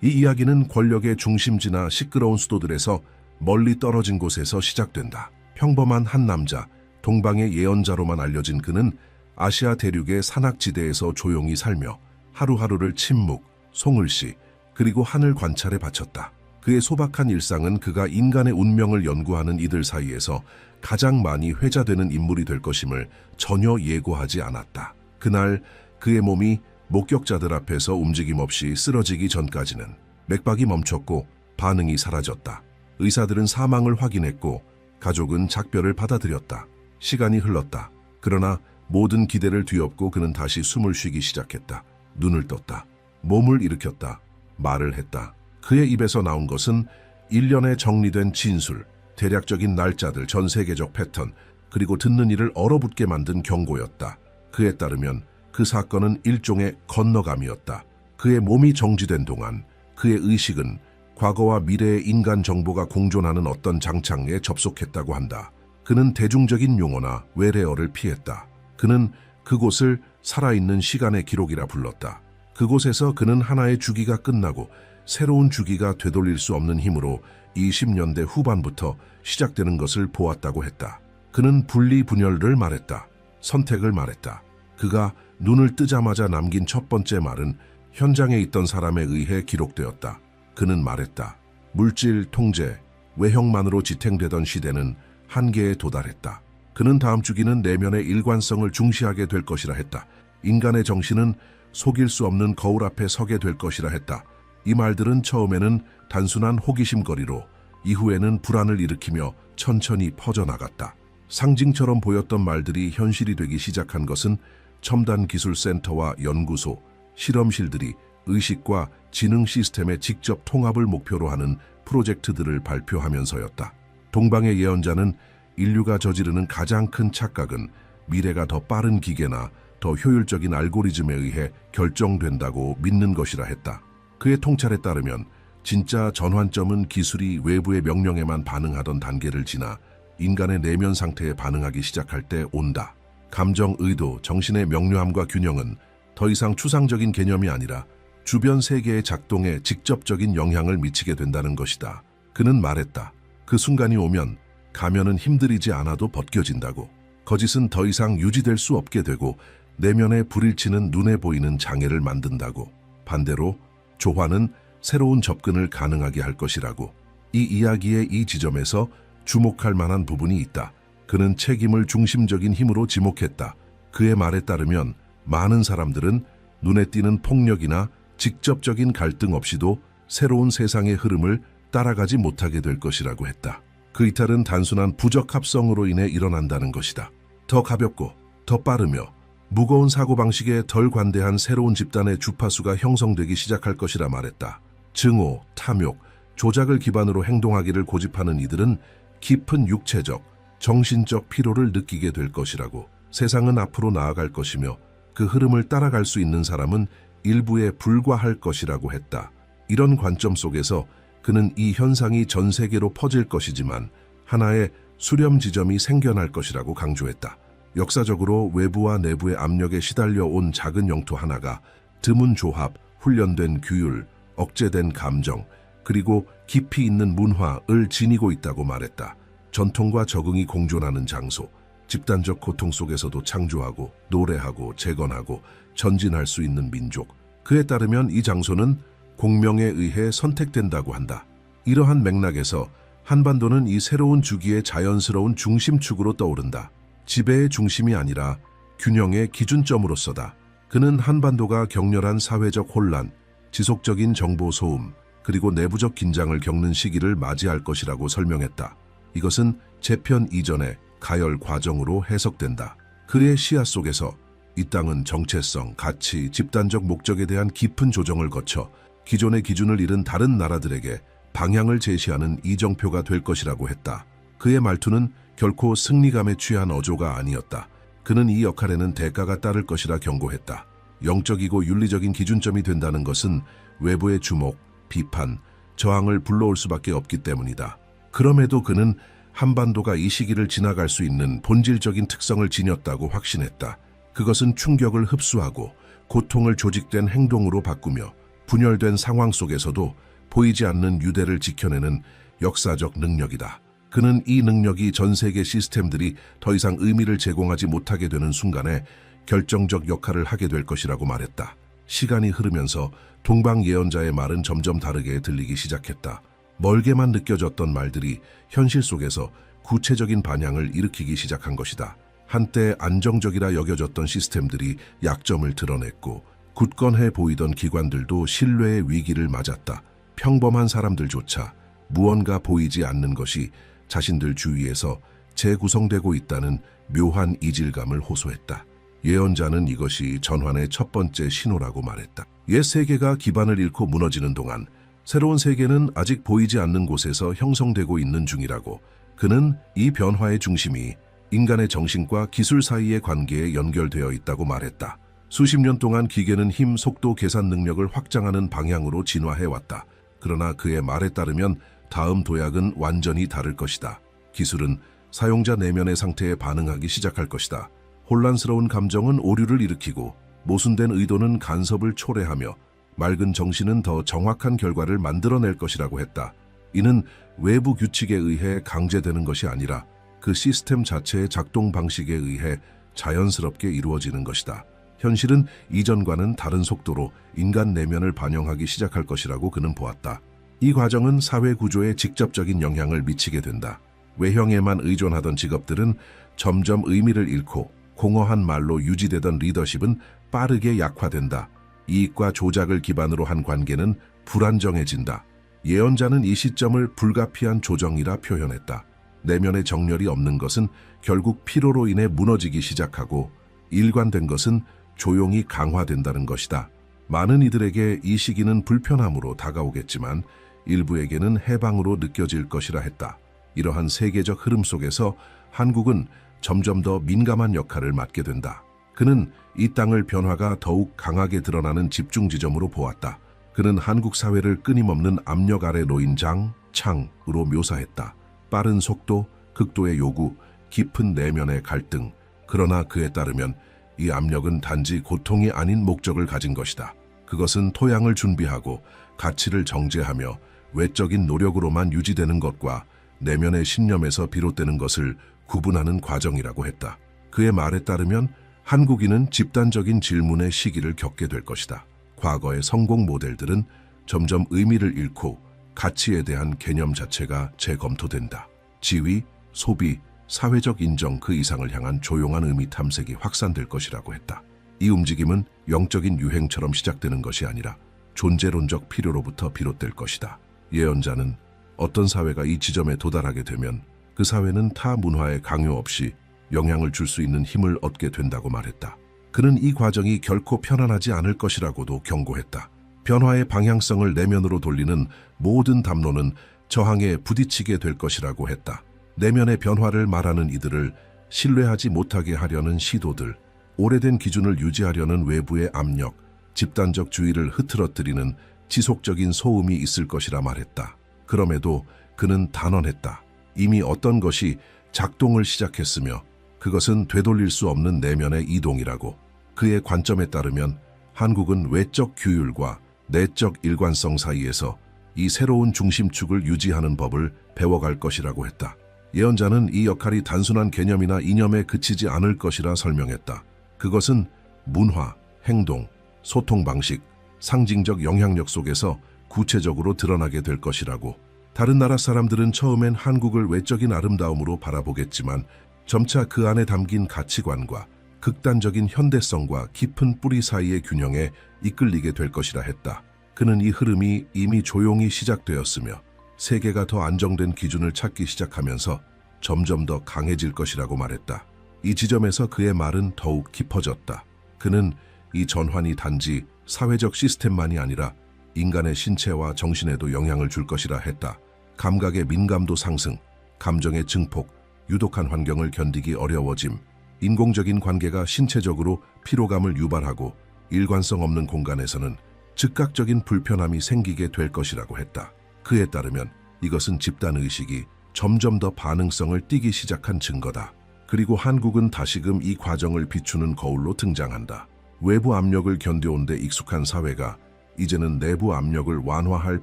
이 이야기는 권력의 중심지나 시끄러운 수도들에서 멀리 떨어진 곳에서 시작된다. 평범한 한 남자, 동방의 예언자로만 알려진 그는 아시아 대륙의 산악지대에서 조용히 살며 하루하루를 침묵, 송을시, 그리고 하늘 관찰에 바쳤다. 그의 소박한 일상은 그가 인간의 운명을 연구하는 이들 사이에서 가장 많이 회자되는 인물이 될 것임을 전혀 예고하지 않았다. 그날 그의 몸이 목격자들 앞에서 움직임 없이 쓰러지기 전까지는 맥박이 멈췄고 반응이 사라졌다. 의사들은 사망을 확인했고 가족은 작별을 받아들였다. 시간이 흘렀다. 그러나 모든 기대를 뒤엎고 그는 다시 숨을 쉬기 시작했다. 눈을 떴다. 몸을 일으켰다. 말을 했다. 그의 입에서 나온 것은 일련의 정리된 진술, 대략적인 날짜들, 전 세계적 패턴, 그리고 듣는 이를 얼어붙게 만든 경고였다. 그에 따르면 그 사건은 일종의 건너감이었다. 그의 몸이 정지된 동안 그의 의식은 과거와 미래의 인간 정보가 공존하는 어떤 장창에 접속했다고 한다. 그는 대중적인 용어나 외래어를 피했다. 그는 그곳을 살아있는 시간의 기록이라 불렀다. 그곳에서 그는 하나의 주기가 끝나고 새로운 주기가 되돌릴 수 없는 힘으로 20년대 후반부터 시작되는 것을 보았다고 했다. 그는 분리분열을 말했다. 선택을 말했다. 그가 눈을 뜨자마자 남긴 첫 번째 말은 현장에 있던 사람에 의해 기록되었다. 그는 말했다. 물질, 통제, 외형만으로 지탱되던 시대는 한계에 도달했다. 그는 다음 주기는 내면의 일관성을 중시하게 될 것이라 했다. 인간의 정신은 속일 수 없는 거울 앞에 서게 될 것이라 했다. 이 말들은 처음에는 단순한 호기심거리로 이후에는 불안을 일으키며 천천히 퍼져나갔다. 상징처럼 보였던 말들이 현실이 되기 시작한 것은 첨단기술센터와 연구소, 실험실들이 의식과 지능 시스템의 직접 통합을 목표로 하는 프로젝트들을 발표하면서였다. 동방의 예언자는 인류가 저지르는 가장 큰 착각은 미래가 더 빠른 기계나 더 효율적인 알고리즘에 의해 결정된다고 믿는 것이라 했다. 그의 통찰에 따르면 진짜 전환점은 기술이 외부의 명령에만 반응하던 단계를 지나 인간의 내면 상태에 반응하기 시작할 때 온다. 감정, 의도, 정신의 명료함과 균형은 더 이상 추상적인 개념이 아니라 주변 세계의 작동에 직접적인 영향을 미치게 된다는 것이다. 그는 말했다. 그 순간이 오면 가면은 힘들이지 않아도 벗겨진다고. 거짓은 더 이상 유지될 수 없게 되고 내면에 불일치는 눈에 보이는 장애를 만든다고. 반대로 조화는 새로운 접근을 가능하게 할 것이라고. 이 이야기의 이 지점에서 주목할 만한 부분이 있다. 그는 책임을 중심적인 힘으로 지목했다. 그의 말에 따르면 많은 사람들은 눈에 띄는 폭력이나 직접적인 갈등 없이도 새로운 세상의 흐름을 따라가지 못하게 될 것이라고 했다. 그 이탈은 단순한 부적합성으로 인해 일어난다는 것이다. 더 가볍고 더 빠르며 무거운 사고방식에 덜 관대한 새로운 집단의 주파수가 형성되기 시작할 것이라 말했다. 증오, 탐욕, 조작을 기반으로 행동하기를 고집하는 이들은 깊은 육체적, 정신적 피로를 느끼게 될 것이라고. 세상은 앞으로 나아갈 것이며 그 흐름을 따라갈 수 있는 사람은 일부에 불과할 것이라고 했다. 이런 관점 속에서 그는 이 현상이 전 세계로 퍼질 것이지만 하나의 수렴 지점이 생겨날 것이라고 강조했다. 역사적으로 외부와 내부의 압력에 시달려 온 작은 영토 하나가 드문 조합, 훈련된 규율, 억제된 감정, 그리고 깊이 있는 문화를 지니고 있다고 말했다. 전통과 적응이 공존하는 장소, 집단적 고통 속에서도 창조하고 노래하고 재건하고 전진할 수 있는 민족. 그에 따르면 이 장소는 공명에 의해 선택된다고 한다. 이러한 맥락에서 한반도는 이 새로운 주기의 자연스러운 중심축으로 떠오른다. 지배의 중심이 아니라 균형의 기준점으로서다. 그는 한반도가 격렬한 사회적 혼란, 지속적인 정보 소음, 그리고 내부적 긴장을 겪는 시기를 맞이할 것이라고 설명했다. 이것은 재편 이전의 가열 과정으로 해석된다. 그의 시야 속에서 이 땅은 정체성, 가치, 집단적 목적에 대한 깊은 조정을 거쳐 기존의 기준을 잃은 다른 나라들에게 방향을 제시하는 이정표가 될 것이라고 했다. 그의 말투는 결코 승리감에 취한 어조가 아니었다. 그는 이 역할에는 대가가 따를 것이라 경고했다. 영적이고 윤리적인 기준점이 된다는 것은 외부의 주목, 비판, 저항을 불러올 수밖에 없기 때문이다. 그럼에도 그는 한반도가 이 시기를 지나갈 수 있는 본질적인 특성을 지녔다고 확신했다. 그것은 충격을 흡수하고 고통을 조직된 행동으로 바꾸며 분열된 상황 속에서도 보이지 않는 유대를 지켜내는 역사적 능력이다. 그는 이 능력이 전 세계 시스템들이 더 이상 의미를 제공하지 못하게 되는 순간에 결정적 역할을 하게 될 것이라고 말했다. 시간이 흐르면서 동방 예언자의 말은 점점 다르게 들리기 시작했다. 멀게만 느껴졌던 말들이 현실 속에서 구체적인 반향을 일으키기 시작한 것이다. 한때 안정적이라 여겨졌던 시스템들이 약점을 드러냈고 굳건해 보이던 기관들도 신뢰의 위기를 맞았다. 평범한 사람들조차 무언가 보이지 않는 것이 자신들 주위에서 재구성되고 있다는 묘한 이질감을 호소했다. 예언자는 이것이 전환의 첫 번째 신호라고 말했다. 옛 세계가 기반을 잃고 무너지는 동안 새로운 세계는 아직 보이지 않는 곳에서 형성되고 있는 중이라고. 그는 이 변화의 중심이 인간의 정신과 기술 사이의 관계에 연결되어 있다고 말했다. 수십 년 동안 기계는 힘, 속도, 계산 능력을 확장하는 방향으로 진화해왔다. 그러나 그의 말에 따르면 다음 도약은 완전히 다를 것이다. 기술은 사용자 내면의 상태에 반응하기 시작할 것이다. 혼란스러운 감정은 오류를 일으키고 모순된 의도는 간섭을 초래하며 맑은 정신은 더 정확한 결과를 만들어낼 것이라고 했다. 이는 외부 규칙에 의해 강제되는 것이 아니라 그 시스템 자체의 작동 방식에 의해 자연스럽게 이루어지는 것이다. 현실은 이전과는 다른 속도로 인간 내면을 반영하기 시작할 것이라고 그는 보았다. 이 과정은 사회 구조에 직접적인 영향을 미치게 된다. 외형에만 의존하던 직업들은 점점 의미를 잃고 공허한 말로 유지되던 리더십은 빠르게 약화된다. 이익과 조작을 기반으로 한 관계는 불안정해진다. 예언자는 이 시점을 불가피한 조정이라 표현했다. 내면의 정렬이 없는 것은 결국 피로로 인해 무너지기 시작하고 일관된 것은 조용히 강화된다는 것이다. 많은 이들에게 이 시기는 불편함으로 다가오겠지만 일부에게는 해방으로 느껴질 것이라 했다. 이러한 세계적 흐름 속에서 한국은 점점 더 민감한 역할을 맡게 된다. 그는 이 땅을 변화가 더욱 강하게 드러나는 집중 지점으로 보았다. 그는 한국 사회를 끊임없는 압력 아래 놓인 창으로 묘사했다. 빠른 속도, 극도의 요구, 깊은 내면의 갈등. 그러나 그에 따르면 이 압력은 단지 고통이 아닌 목적을 가진 것이다. 그것은 토양을 준비하고 가치를 정제하며 외적인 노력으로만 유지되는 것과 내면의 신념에서 비롯되는 것을 구분하는 과정이라고 했다. 그의 말에 따르면 한국인은 집단적인 질문의 시기를 겪게 될 것이다. 과거의 성공 모델들은 점점 의미를 잃고 가치에 대한 개념 자체가 재검토된다. 지위, 소비, 사회적 인정 그 이상을 향한 조용한 의미 탐색이 확산될 것이라고 했다. 이 움직임은 영적인 유행처럼 시작되는 것이 아니라 존재론적 필요로부터 비롯될 것이다. 예언자는 어떤 사회가 이 지점에 도달하게 되면 그 사회는 타 문화의 강요 없이 영향을 줄 수 있는 힘을 얻게 된다고 말했다. 그는 이 과정이 결코 편안하지 않을 것이라고도 경고했다. 변화의 방향성을 내면으로 돌리는 모든 담론은 저항에 부딪히게 될 것이라고 했다. 내면의 변화를 말하는 이들을 신뢰하지 못하게 하려는 시도들, 오래된 기준을 유지하려는 외부의 압력, 집단적 주의를 흐트러뜨리는 지속적인 소음이 있을 것이라 말했다. 그럼에도 그는 단언했다. 이미 어떤 것이 작동을 시작했으며 그것은 되돌릴 수 없는 내면의 이동이라고. 그의 관점에 따르면 한국은 외적 규율과 내적 일관성 사이에서 이 새로운 중심축을 유지하는 법을 배워갈 것이라고 했다. 예언자는 이 역할이 단순한 개념이나 이념에 그치지 않을 것이라 설명했다. 그것은 문화, 행동, 소통 방식, 상징적 영향력 속에서 구체적으로 드러나게 될 것이라고. 다른 나라 사람들은 처음엔 한국을 외적인 아름다움으로 바라보겠지만 점차 그 안에 담긴 가치관과 극단적인 현대성과 깊은 뿌리 사이의 균형에 이끌리게 될 것이라 했다. 그는 이 흐름이 이미 조용히 시작되었으며 세계가 더 안정된 기준을 찾기 시작하면서 점점 더 강해질 것이라고 말했다. 이 지점에서 그의 말은 더욱 깊어졌다. 그는 이 전환이 단지 사회적 시스템만이 아니라 인간의 신체와 정신에도 영향을 줄 것이라 했다. 감각의 민감도 상승, 감정의 증폭, 유독한 환경을 견디기 어려워짐, 인공적인 관계가 신체적으로 피로감을 유발하고 일관성 없는 공간에서는 즉각적인 불편함이 생기게 될 것이라고 했다. 그에 따르면 이것은 집단의식이 점점 더 반응성을 띠기 시작한 증거다. 그리고 한국은 다시금 이 과정을 비추는 거울로 등장한다. 외부 압력을 견뎌온 데 익숙한 사회가 이제는 내부 압력을 완화할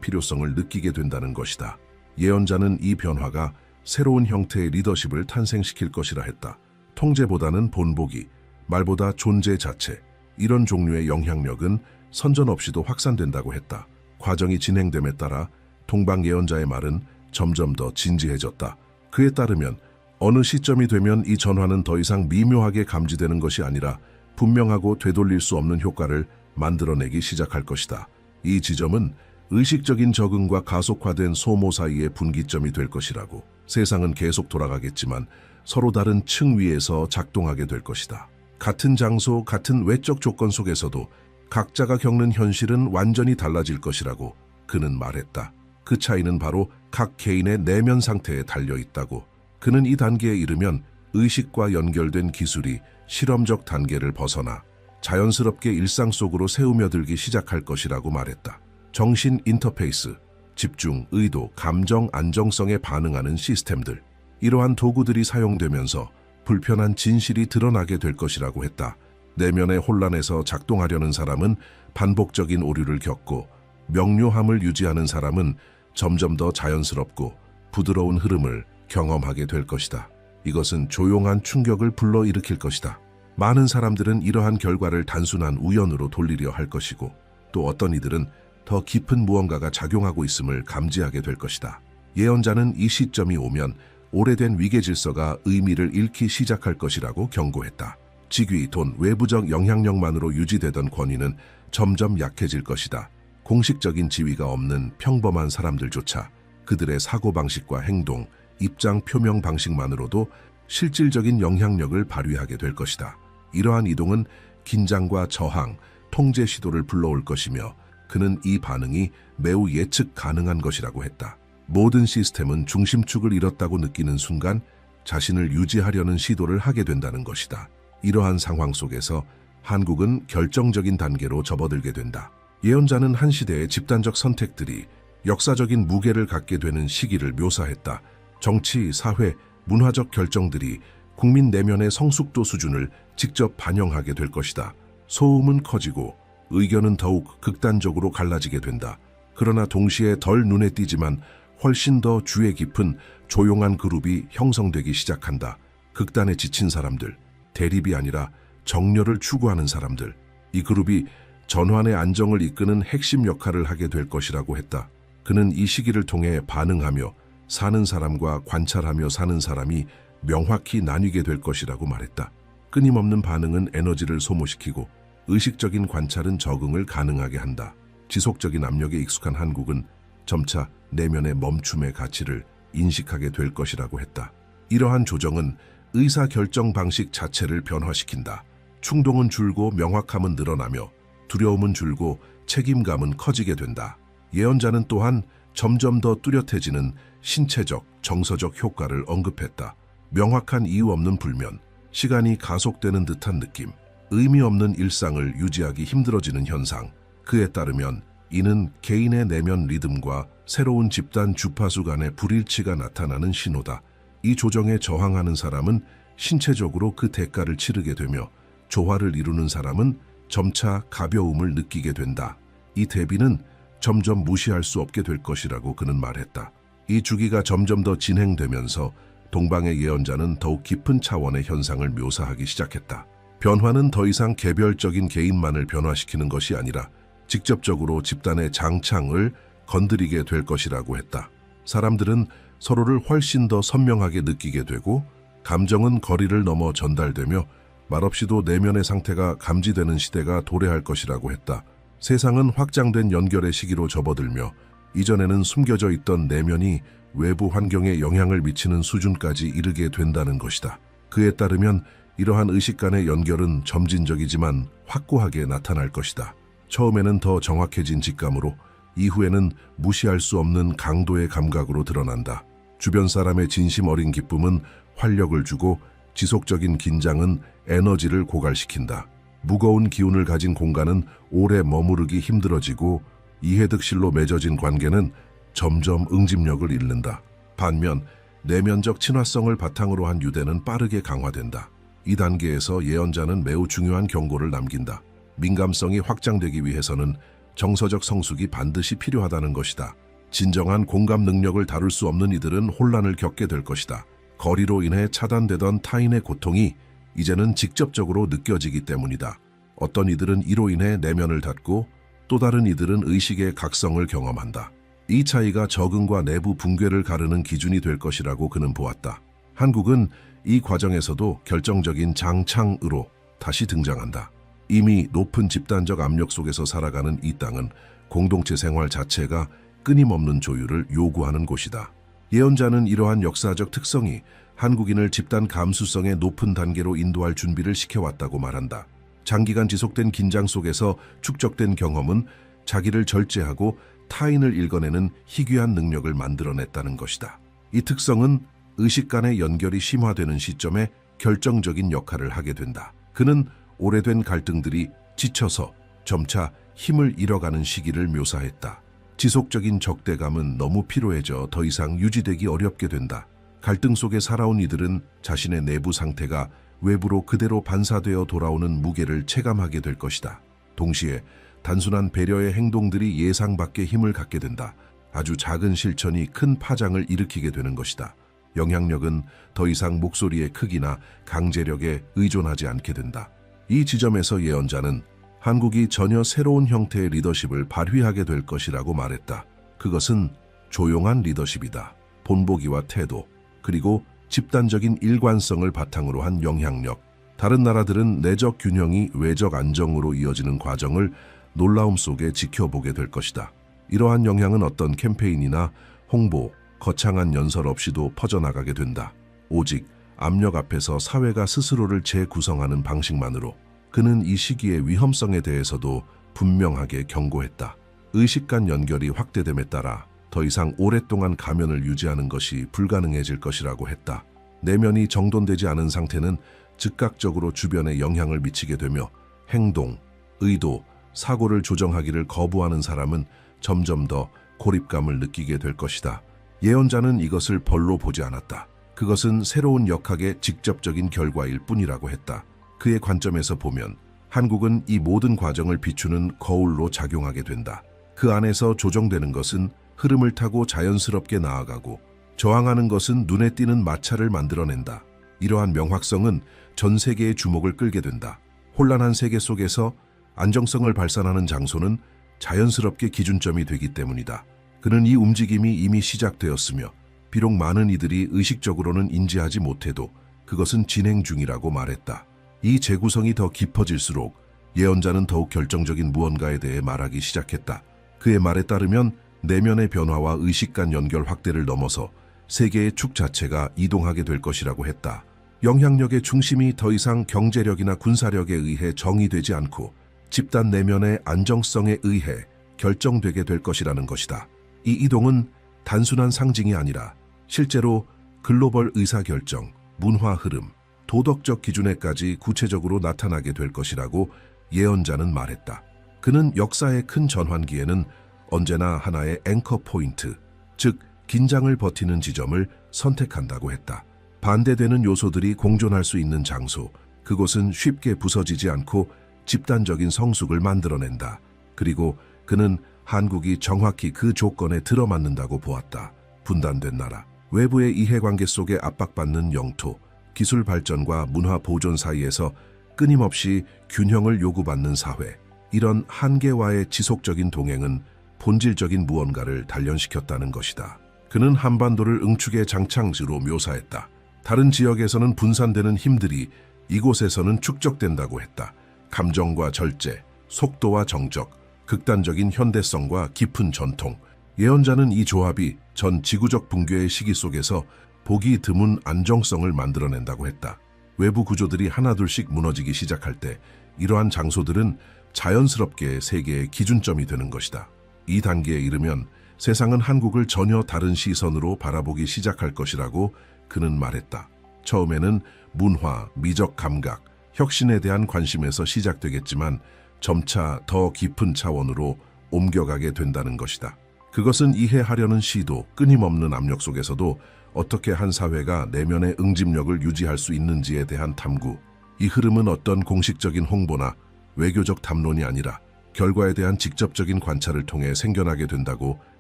필요성을 느끼게 된다는 것이다. 예언자는 이 변화가 새로운 형태의 리더십을 탄생시킬 것이라 했다. 통제보다는 본보기, 말보다 존재 자체, 이런 종류의 영향력은 선전 없이도 확산된다고 했다. 과정이 진행됨에 따라 동방 예언자의 말은 점점 더 진지해졌다. 그에 따르면 어느 시점이 되면 이 전환은 더 이상 미묘하게 감지되는 것이 아니라 분명하고 되돌릴 수 없는 효과를 만들어내기 시작할 것이다. 이 지점은 의식적인 적응과 가속화된 소모 사이의 분기점이 될 것이라고. 세상은 계속 돌아가겠지만 서로 다른 층 위에서 작동하게 될 것이다. 같은 장소, 같은 외적 조건 속에서도 각자가 겪는 현실은 완전히 달라질 것이라고 그는 말했다. 그 차이는 바로 각 개인의 내면 상태에 달려 있다고. 그는 이 단계에 이르면 의식과 연결된 기술이 실험적 단계를 벗어나 자연스럽게 일상 속으로 새우며들기 시작할 것이라고 말했다. 정신 인터페이스, 집중, 의도, 감정, 안정성에 반응하는 시스템들, 이러한 도구들이 사용되면서 불편한 진실이 드러나게 될 것이라고 했다. 내면의 혼란에서 작동하려는 사람은 반복적인 오류를 겪고, 명료함을 유지하는 사람은 점점 더 자연스럽고 부드러운 흐름을 경험하게 될 것이다. 이것은 조용한 충격을 불러일으킬 것이다. 많은 사람들은 이러한 결과를 단순한 우연으로 돌리려 할 것이고, 또 어떤 이들은 더 깊은 무언가가 작용하고 있음을 감지하게 될 것이다. 예언자는 이 시점이 오면 오래된 위계 질서가 의미를 잃기 시작할 것이라고 경고했다. 직위, 돈, 외부적 영향력만으로 유지되던 권위는 점점 약해질 것이다. 공식적인 지위가 없는 평범한 사람들조차 그들의 사고방식과 행동, 입장 표명 방식만으로도 실질적인 영향력을 발휘하게 될 것이다. 이러한 이동은 긴장과 저항, 통제 시도를 불러올 것이며, 그는 이 반응이 매우 예측 가능한 것이라고 했다. 모든 시스템은 중심축을 잃었다고 느끼는 순간 자신을 유지하려는 시도를 하게 된다는 것이다. 이러한 상황 속에서 한국은 결정적인 단계로 접어들게 된다. 예언자는 한 시대의 집단적 선택들이 역사적인 무게를 갖게 되는 시기를 묘사했다. 정치, 사회, 문화적 결정들이 국민 내면의 성숙도 수준을 직접 반영하게 될 것이다. 소음은 커지고 의견은 더욱 극단적으로 갈라지게 된다. 그러나 동시에 덜 눈에 띄지만 훨씬 더 주의 깊은 조용한 그룹이 형성되기 시작한다. 극단에 지친 사람들, 대립이 아니라 정렬을 추구하는 사람들, 이 그룹이 전환의 안정을 이끄는 핵심 역할을 하게 될 것이라고 했다. 그는 이 시기를 통해 반응하며 사는 사람과 관찰하며 사는 사람이 명확히 나뉘게 될 것이라고 말했다. 끊임없는 반응은 에너지를 소모시키고 의식적인 관찰은 적응을 가능하게 한다. 지속적인 압력에 익숙한 한국은 점차 내면의 멈춤의 가치를 인식하게 될 것이라고 했다. 이러한 조정은 의사결정 방식 자체를 변화시킨다. 충동은 줄고 명확함은 늘어나며 두려움은 줄고 책임감은 커지게 된다. 예언자는 또한 점점 더 뚜렷해지는 신체적, 정서적 효과를 언급했다. 명확한 이유 없는 불면, 시간이 가속되는 듯한 느낌, 의미 없는 일상을 유지하기 힘들어지는 현상. 그에 따르면 이는 개인의 내면 리듬과 새로운 집단 주파수 간의 불일치가 나타나는 신호다. 이 조정에 저항하는 사람은 신체적으로 그 대가를 치르게 되며, 조화를 이루는 사람은 점차 가벼움을 느끼게 된다. 이 대비는 점점 무시할 수 없게 될 것이라고 그는 말했다. 이 주기가 점점 더 진행되면서 동방의 예언자는 더욱 깊은 차원의 현상을 묘사하기 시작했다. 변화는 더 이상 개별적인 개인만을 변화시키는 것이 아니라 직접적으로 집단의 장창을 건드리게 될 것이라고 했다. 사람들은 서로를 훨씬 더 선명하게 느끼게 되고, 감정은 거리를 넘어 전달되며 말없이도 내면의 상태가 감지되는 시대가 도래할 것이라고 했다. 세상은 확장된 연결의 시기로 접어들며 이전에는 숨겨져 있던 내면이 외부 환경에 영향을 미치는 수준까지 이르게 된다는 것이다. 그에 따르면 이러한 의식 간의 연결은 점진적이지만 확고하게 나타날 것이다. 처음에는 더 정확해진 직감으로, 이후에는 무시할 수 없는 강도의 감각으로 드러난다. 주변 사람의 진심 어린 기쁨은 활력을 주고, 지속적인 긴장은 에너지를 고갈시킨다. 무거운 기운을 가진 공간은 오래 머무르기 힘들어지고, 이해득실로 맺어진 관계는 점점 응집력을 잃는다. 반면 내면적 친화성을 바탕으로 한 유대는 빠르게 강화된다. 이 단계에서 예언자는 매우 중요한 경고를 남긴다. 민감성이 확장되기 위해서는 정서적 성숙이 반드시 필요하다는 것이다. 진정한 공감 능력을 다룰 수 없는 이들은 혼란을 겪게 될 것이다. 거리로 인해 차단되던 타인의 고통이 이제는 직접적으로 느껴지기 때문이다. 어떤 이들은 이로 인해 내면을 닫고 또 다른 이들은 의식의 각성을 경험한다. 이 차이가 적응과 내부 붕괴를 가르는 기준이 될 것이라고 그는 보았다. 한국은 이 과정에서도 결정적인 장창으로 다시 등장한다. 이미 높은 집단적 압력 속에서 살아가는 이 땅은 공동체 생활 자체가 끊임없는 조율을 요구하는 곳이다. 예언자는 이러한 역사적 특성이 한국인을 집단 감수성의 높은 단계로 인도할 준비를 시켜왔다고 말한다. 장기간 지속된 긴장 속에서 축적된 경험은 자기를 절제하고 타인을 읽어내는 희귀한 능력을 만들어냈다는 것이다. 이 특성은 의식 간의 연결이 심화되는 시점에 결정적인 역할을 하게 된다. 그는 오래된 갈등들이 지쳐서 점차 힘을 잃어가는 시기를 묘사했다. 지속적인 적대감은 너무 피로해져 더 이상 유지되기 어렵게 된다. 갈등 속에 살아온 이들은 자신의 내부 상태가 외부로 그대로 반사되어 돌아오는 무게를 체감하게 될 것이다. 동시에 단순한 배려의 행동들이 예상 밖의 힘을 갖게 된다. 아주 작은 실천이 큰 파장을 일으키게 되는 것이다. 영향력은 더 이상 목소리의 크기나 강제력에 의존하지 않게 된다. 이 지점에서 예언자는 한국이 전혀 새로운 형태의 리더십을 발휘하게 될 것이라고 말했다. 그것은 조용한 리더십이다. 본보기와 태도, 그리고 집단적인 일관성을 바탕으로 한 영향력. 다른 나라들은 내적 균형이 외적 안정으로 이어지는 과정을 놀라움 속에 지켜보게 될 것이다. 이러한 영향은 어떤 캠페인이나 홍보, 거창한 연설 없이도 퍼져나가게 된다. 오직 압력 앞에서 사회가 스스로를 재구성하는 방식만으로. 그는 이 시기의 위험성에 대해서도 분명하게 경고했다. 의식 간 연결이 확대됨에 따라 더 이상 오랫동안 가면을 유지하는 것이 불가능해질 것이라고 했다. 내면이 정돈되지 않은 상태는 즉각적으로 주변에 영향을 미치게 되며 행동, 의도, 사고를 조정하기를 거부하는 사람은 점점 더 고립감을 느끼게 될 것이다. 예언자는 이것을 벌로 보지 않았다. 그것은 새로운 역학의 직접적인 결과일 뿐이라고 했다. 그의 관점에서 보면 한국은 이 모든 과정을 비추는 거울로 작용하게 된다. 그 안에서 조정되는 것은 흐름을 타고 자연스럽게 나아가고 저항하는 것은 눈에 띄는 마찰을 만들어낸다. 이러한 명확성은 전 세계의 주목을 끌게 된다. 혼란한 세계 속에서 안정성을 발산하는 장소는 자연스럽게 기준점이 되기 때문이다. 그는 이 움직임이 이미 시작되었으며 비록 많은 이들이 의식적으로는 인지하지 못해도 그것은 진행 중이라고 말했다. 이 재구성이 더 깊어질수록 예언자는 더욱 결정적인 무언가에 대해 말하기 시작했다. 그의 말에 따르면 내면의 변화와 의식 간 연결 확대를 넘어서 세계의 축 자체가 이동하게 될 것이라고 했다. 영향력의 중심이 더 이상 경제력이나 군사력에 의해 정의되지 않고 집단 내면의 안정성에 의해 결정되게 될 것이라는 것이다. 이 이동은 단순한 상징이 아니라 실제로 글로벌 의사결정, 문화 흐름, 도덕적 기준에까지 구체적으로 나타나게 될 것이라고 예언자는 말했다. 그는 역사의 큰 전환기에는 언제나 하나의 앵커 포인트, 즉 긴장을 버티는 지점을 선택한다고 했다. 반대되는 요소들이 공존할 수 있는 장소, 그곳은 쉽게 부서지지 않고 집단적인 성숙을 만들어낸다. 그리고 그는 한국이 정확히 그 조건에 들어맞는다고 보았다. 분단된 나라, 외부의 이해관계 속에 압박받는 영토, 기술 발전과 문화 보존 사이에서 끊임없이 균형을 요구받는 사회, 이런 한계와의 지속적인 동행은 본질적인 무언가를 단련시켰다는 것이다. 그는 한반도를 응축의 장창지로 묘사했다. 다른 지역에서는 분산되는 힘들이 이곳에서는 축적된다고 했다. 감정과 절제, 속도와 정적, 극단적인 현대성과 깊은 전통. 예언자는 이 조합이 전 지구적 붕괴의 시기 속에서 보기 드문 안정성을 만들어낸다고 했다. 외부 구조들이 하나둘씩 무너지기 시작할 때 이러한 장소들은 자연스럽게 세계의 기준점이 되는 것이다. 이 단계에 이르면 세상은 한국을 전혀 다른 시선으로 바라보기 시작할 것이라고 그는 말했다. 처음에는 문화, 미적 감각, 혁신에 대한 관심에서 시작되겠지만 점차 더 깊은 차원으로 옮겨가게 된다는 것이다. 그것은 이해하려는 시도, 끊임없는 압력 속에서도 어떻게 한 사회가 내면의 응집력을 유지할 수 있는지에 대한 탐구. 이 흐름은 어떤 공식적인 홍보나 외교적 담론이 아니라 결과에 대한 직접적인 관찰을 통해 생겨나게 된다고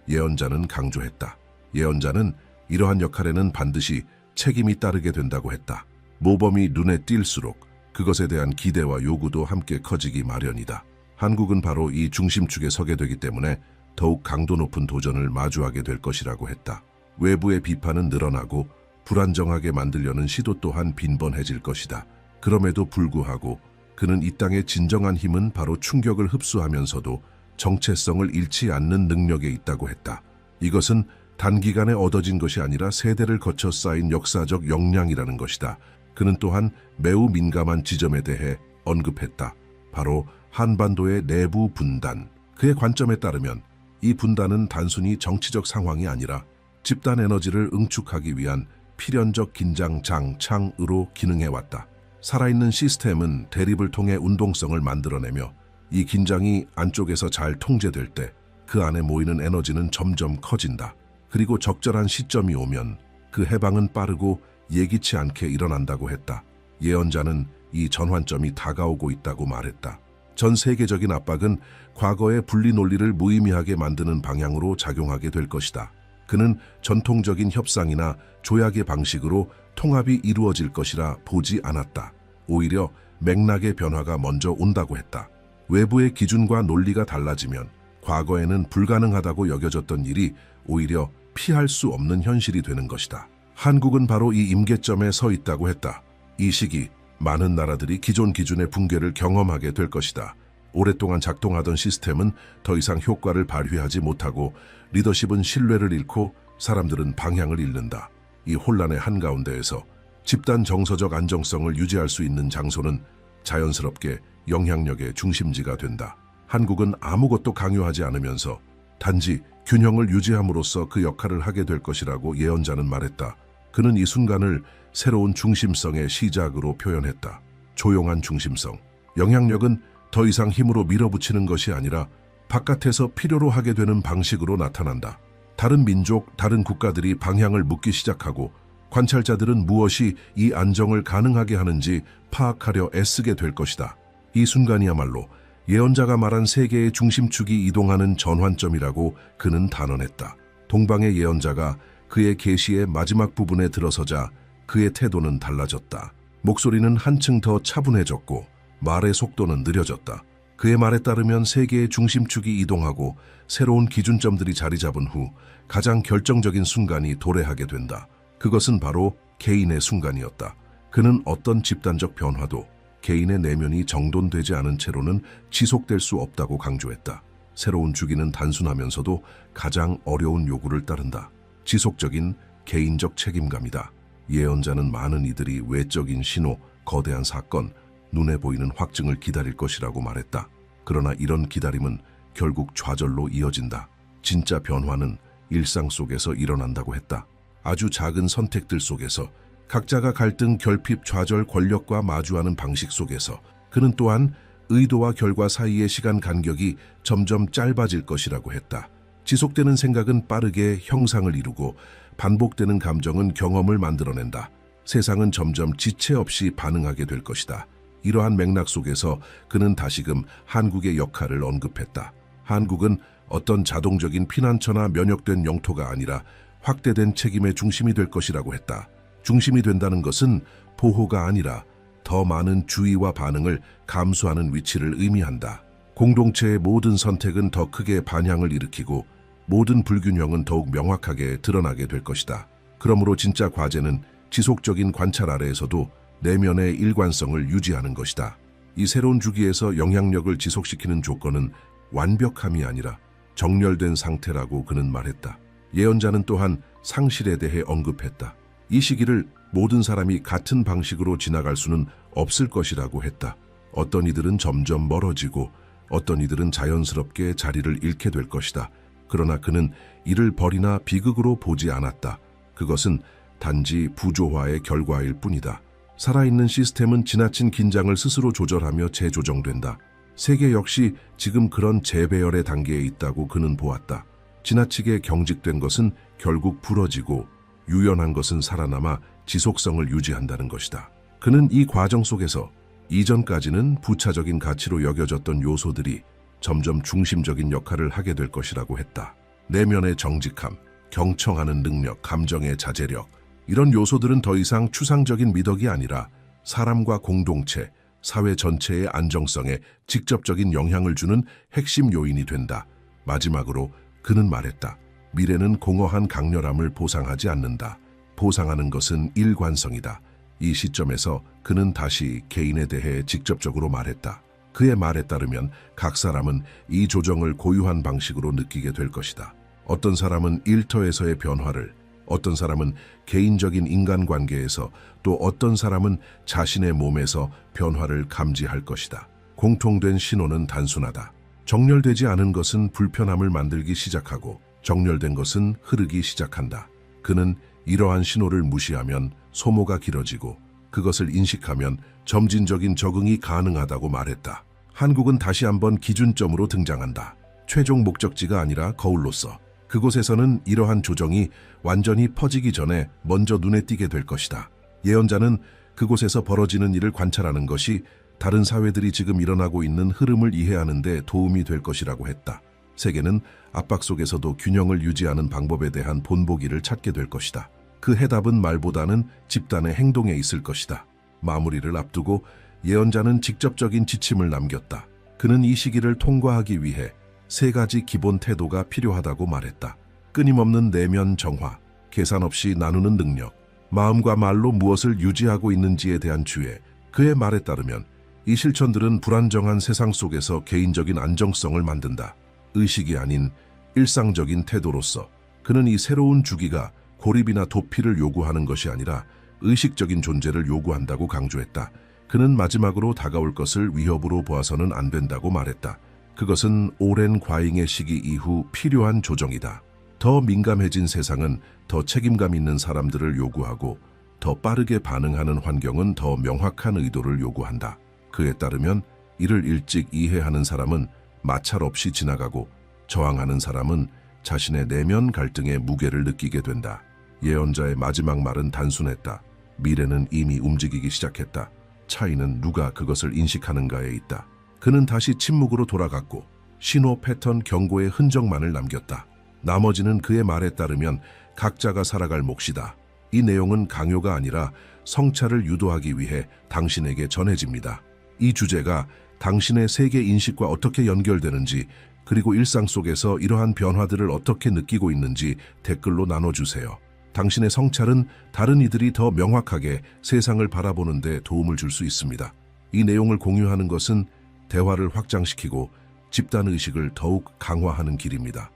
예언자는 강조했다. 예언자는 이러한 역할에는 반드시 책임이 따르게 된다고 했다. 모범이 눈에 띌수록 그것에 대한 기대와 요구도 함께 커지기 마련이다. 한국은 바로 이 중심축에 서게 되기 때문에 더욱 강도 높은 도전을 마주하게 될 것이라고 했다. 외부의 비판은 늘어나고 불안정하게 만들려는 시도 또한 빈번해질 것이다. 그럼에도 불구하고 그는 이 땅의 진정한 힘은 바로 충격을 흡수하면서도 정체성을 잃지 않는 능력에 있다고 했다. 이것은 단기간에 얻어진 것이 아니라 세대를 거쳐 쌓인 역사적 역량이라는 것이다. 그는 또한 매우 민감한 지점에 대해 언급했다. 바로 한반도의 내부 분단. 그의 관점에 따르면 이 분단은 단순히 정치적 상황이 아니라 집단 에너지를 응축하기 위한 필연적 긴장 장창으로 기능해왔다. 살아있는 시스템은 대립을 통해 운동성을 만들어내며 이 긴장이 안쪽에서 잘 통제될 때 그 안에 모이는 에너지는 점점 커진다. 그리고 적절한 시점이 오면 그 해방은 빠르고 예기치 않게 일어난다고 했다. 예언자는 이 전환점이 다가오고 있다고 말했다. 전 세계적인 압박은 과거의 분리 논리를 무의미하게 만드는 방향으로 작용하게 될 것이다. 그는 전통적인 협상이나 조약의 방식으로 통합이 이루어질 것이라 보지 않았다. 오히려 맥락의 변화가 먼저 온다고 했다. 외부의 기준과 논리가 달라지면 과거에는 불가능하다고 여겨졌던 일이 오히려 피할 수 없는 현실이 되는 것이다. 한국은 바로 이 임계점에 서 있다고 했다. 이 시기 많은 나라들이 기존 기준의 붕괴를 경험하게 될 것이다. 오랫동안 작동하던 시스템은 더 이상 효과를 발휘하지 못하고 리더십은 신뢰를 잃고 사람들은 방향을 잃는다. 이 혼란의 한가운데에서 집단 정서적 안정성을 유지할 수 있는 장소는 자연스럽게 영향력의 중심지가 된다. 한국은 아무것도 강요하지 않으면서 단지 균형을 유지함으로써 그 역할을 하게 될 것이라고 예언자는 말했다. 그는 이 순간을 새로운 중심성의 시작으로 표현했다. 조용한 중심성. 영향력은 더 이상 힘으로 밀어붙이는 것이 아니라 바깥에서 필요로 하게 되는 방식으로 나타난다. 다른 민족, 다른 국가들이 방향을 묻기 시작하고 관찰자들은 무엇이 이 안정을 가능하게 하는지 파악하려 애쓰게 될 것이다. 이 순간이야말로 예언자가 말한 세계의 중심축이 이동하는 전환점이라고 그는 단언했다. 동방의 예언자가 그의 계시의 마지막 부분에 들어서자 그의 태도는 달라졌다. 목소리는 한층 더 차분해졌고 말의 속도는 느려졌다. 그의 말에 따르면 세계의 중심축이 이동하고 새로운 기준점들이 자리 잡은 후 가장 결정적인 순간이 도래하게 된다. 그것은 바로 개인의 순간이었다. 그는 어떤 집단적 변화도 개인의 내면이 정돈되지 않은 채로는 지속될 수 없다고 강조했다. 새로운 주기는 단순하면서도 가장 어려운 요구를 따른다. 지속적인 개인적 책임감이다. 예언자는 많은 이들이 외적인 신호, 거대한 사건, 눈에 보이는 확증을 기다릴 것이라고 말했다. 그러나 이런 기다림은 결국 좌절로 이어진다. 진짜 변화는 일상 속에서 일어난다고 했다. 아주 작은 선택들 속에서 각자가 갈등, 결핍, 좌절, 권력과 마주하는 방식 속에서 그는 또한 의도와 결과 사이의 시간 간격이 점점 짧아질 것이라고 했다. 지속되는 생각은 빠르게 형상을 이루고 반복되는 감정은 경험을 만들어낸다. 세상은 점점 지체 없이 반응하게 될 것이다. 이러한 맥락 속에서 그는 다시금 한국의 역할을 언급했다. 한국은 어떤 자동적인 피난처나 면역된 영토가 아니라 확대된 책임의 중심이 될 것이라고 했다. 중심이 된다는 것은 보호가 아니라 더 많은 주의와 반응을 감수하는 위치를 의미한다. 공동체의 모든 선택은 더 크게 반향을 일으키고 모든 불균형은 더욱 명확하게 드러나게 될 것이다. 그러므로 진짜 과제는 지속적인 관찰 아래에서도 내면의 일관성을 유지하는 것이다. 이 새로운 주기에서 영향력을 지속시키는 조건은 완벽함이 아니라 정렬된 상태라고 그는 말했다. 예언자는 또한 상실에 대해 언급했다. 이 시기를 모든 사람이 같은 방식으로 지나갈 수는 없을 것이라고 했다. 어떤 이들은 점점 멀어지고 어떤 이들은 자연스럽게 자리를 잃게 될 것이다. 그러나 그는 이를 벌이나 비극으로 보지 않았다. 그것은 단지 부조화의 결과일 뿐이다. 살아있는 시스템은 지나친 긴장을 스스로 조절하며 재조정된다. 세계 역시 지금 그런 재배열의 단계에 있다고 그는 보았다. 지나치게 경직된 것은 결국 부러지고 유연한 것은 살아남아 지속성을 유지한다는 것이다. 그는 이 과정 속에서 이전까지는 부차적인 가치로 여겨졌던 요소들이 점점 중심적인 역할을 하게 될 것이라고 했다. 내면의 정직함, 경청하는 능력, 감정의 자제력, 이런 요소들은 더 이상 추상적인 미덕이 아니라 사람과 공동체, 사회 전체의 안정성에 직접적인 영향을 주는 핵심 요인이 된다. 마지막으로 그는 말했다. 미래는 공허한 강렬함을 보상하지 않는다. 보상하는 것은 일관성이다. 이 시점에서 그는 다시 개인에 대해 직접적으로 말했다. 그의 말에 따르면 각 사람은 이 조정을 고유한 방식으로 느끼게 될 것이다. 어떤 사람은 일터에서의 변화를, 어떤 사람은 개인적인 인간관계에서, 또 어떤 사람은 자신의 몸에서 변화를 감지할 것이다. 공통된 신호는 단순하다. 정렬되지 않은 것은 불편함을 만들기 시작하고 정렬된 것은 흐르기 시작한다. 그는 이러한 신호를 무시하면 소모가 길어지고 그것을 인식하면 점진적인 적응이 가능하다고 말했다. 한국은 다시 한번 기준점으로 등장한다. 최종 목적지가 아니라 거울로서. 그곳에서는 이러한 조정이 완전히 퍼지기 전에 먼저 눈에 띄게 될 것이다. 예언자는 그곳에서 벌어지는 일을 관찰하는 것이 다른 사회들이 지금 일어나고 있는 흐름을 이해하는 데 도움이 될 것이라고 했다. 세계는 압박 속에서도 균형을 유지하는 방법에 대한 본보기를 찾게 될 것이다. 그 해답은 말보다는 집단의 행동에 있을 것이다. 마무리를 앞두고 예언자는 직접적인 지침을 남겼다. 그는 이 시기를 통과하기 위해 3가지 기본 태도가 필요하다고 말했다. 끊임없는 내면 정화, 계산 없이 나누는 능력, 마음과 말로 무엇을 유지하고 있는지에 대한 주의. 그의 말에 따르면 이 실천들은 불안정한 세상 속에서 개인적인 안정성을 만든다. 의식이 아닌 일상적인 태도로서 그는 이 새로운 주기가 고립이나 도피를 요구하는 것이 아니라 의식적인 존재를 요구한다고 강조했다. 그는 마지막으로 다가올 것을 위협으로 보아서는 안 된다고 말했다. 그것은 오랜 과잉의 시기 이후 필요한 조정이다. 더 민감해진 세상은 더 책임감 있는 사람들을 요구하고 더 빠르게 반응하는 환경은 더 명확한 의도를 요구한다. 그에 따르면 이를 일찍 이해하는 사람은 마찰 없이 지나가고 저항하는 사람은 자신의 내면 갈등의 무게를 느끼게 된다. 예언자의 마지막 말은 단순했다. 미래는 이미 움직이기 시작했다. 차이는 누가 그것을 인식하는가에 있다. 그는 다시 침묵으로 돌아갔고 신호, 패턴, 경고의 흔적만을 남겼다. 나머지는 그의 말에 따르면 각자가 살아갈 몫이다. 이 내용은 강요가 아니라 성찰을 유도하기 위해 당신에게 전해집니다. 이 주제가 당신의 세계 인식과 어떻게 연결되는지, 그리고 일상 속에서 이러한 변화들을 어떻게 느끼고 있는지 댓글로 나눠주세요. 당신의 성찰은 다른 이들이 더 명확하게 세상을 바라보는 데 도움을 줄 수 있습니다. 이 내용을 공유하는 것은 대화를 확장시키고 집단의식을 더욱 강화하는 길입니다.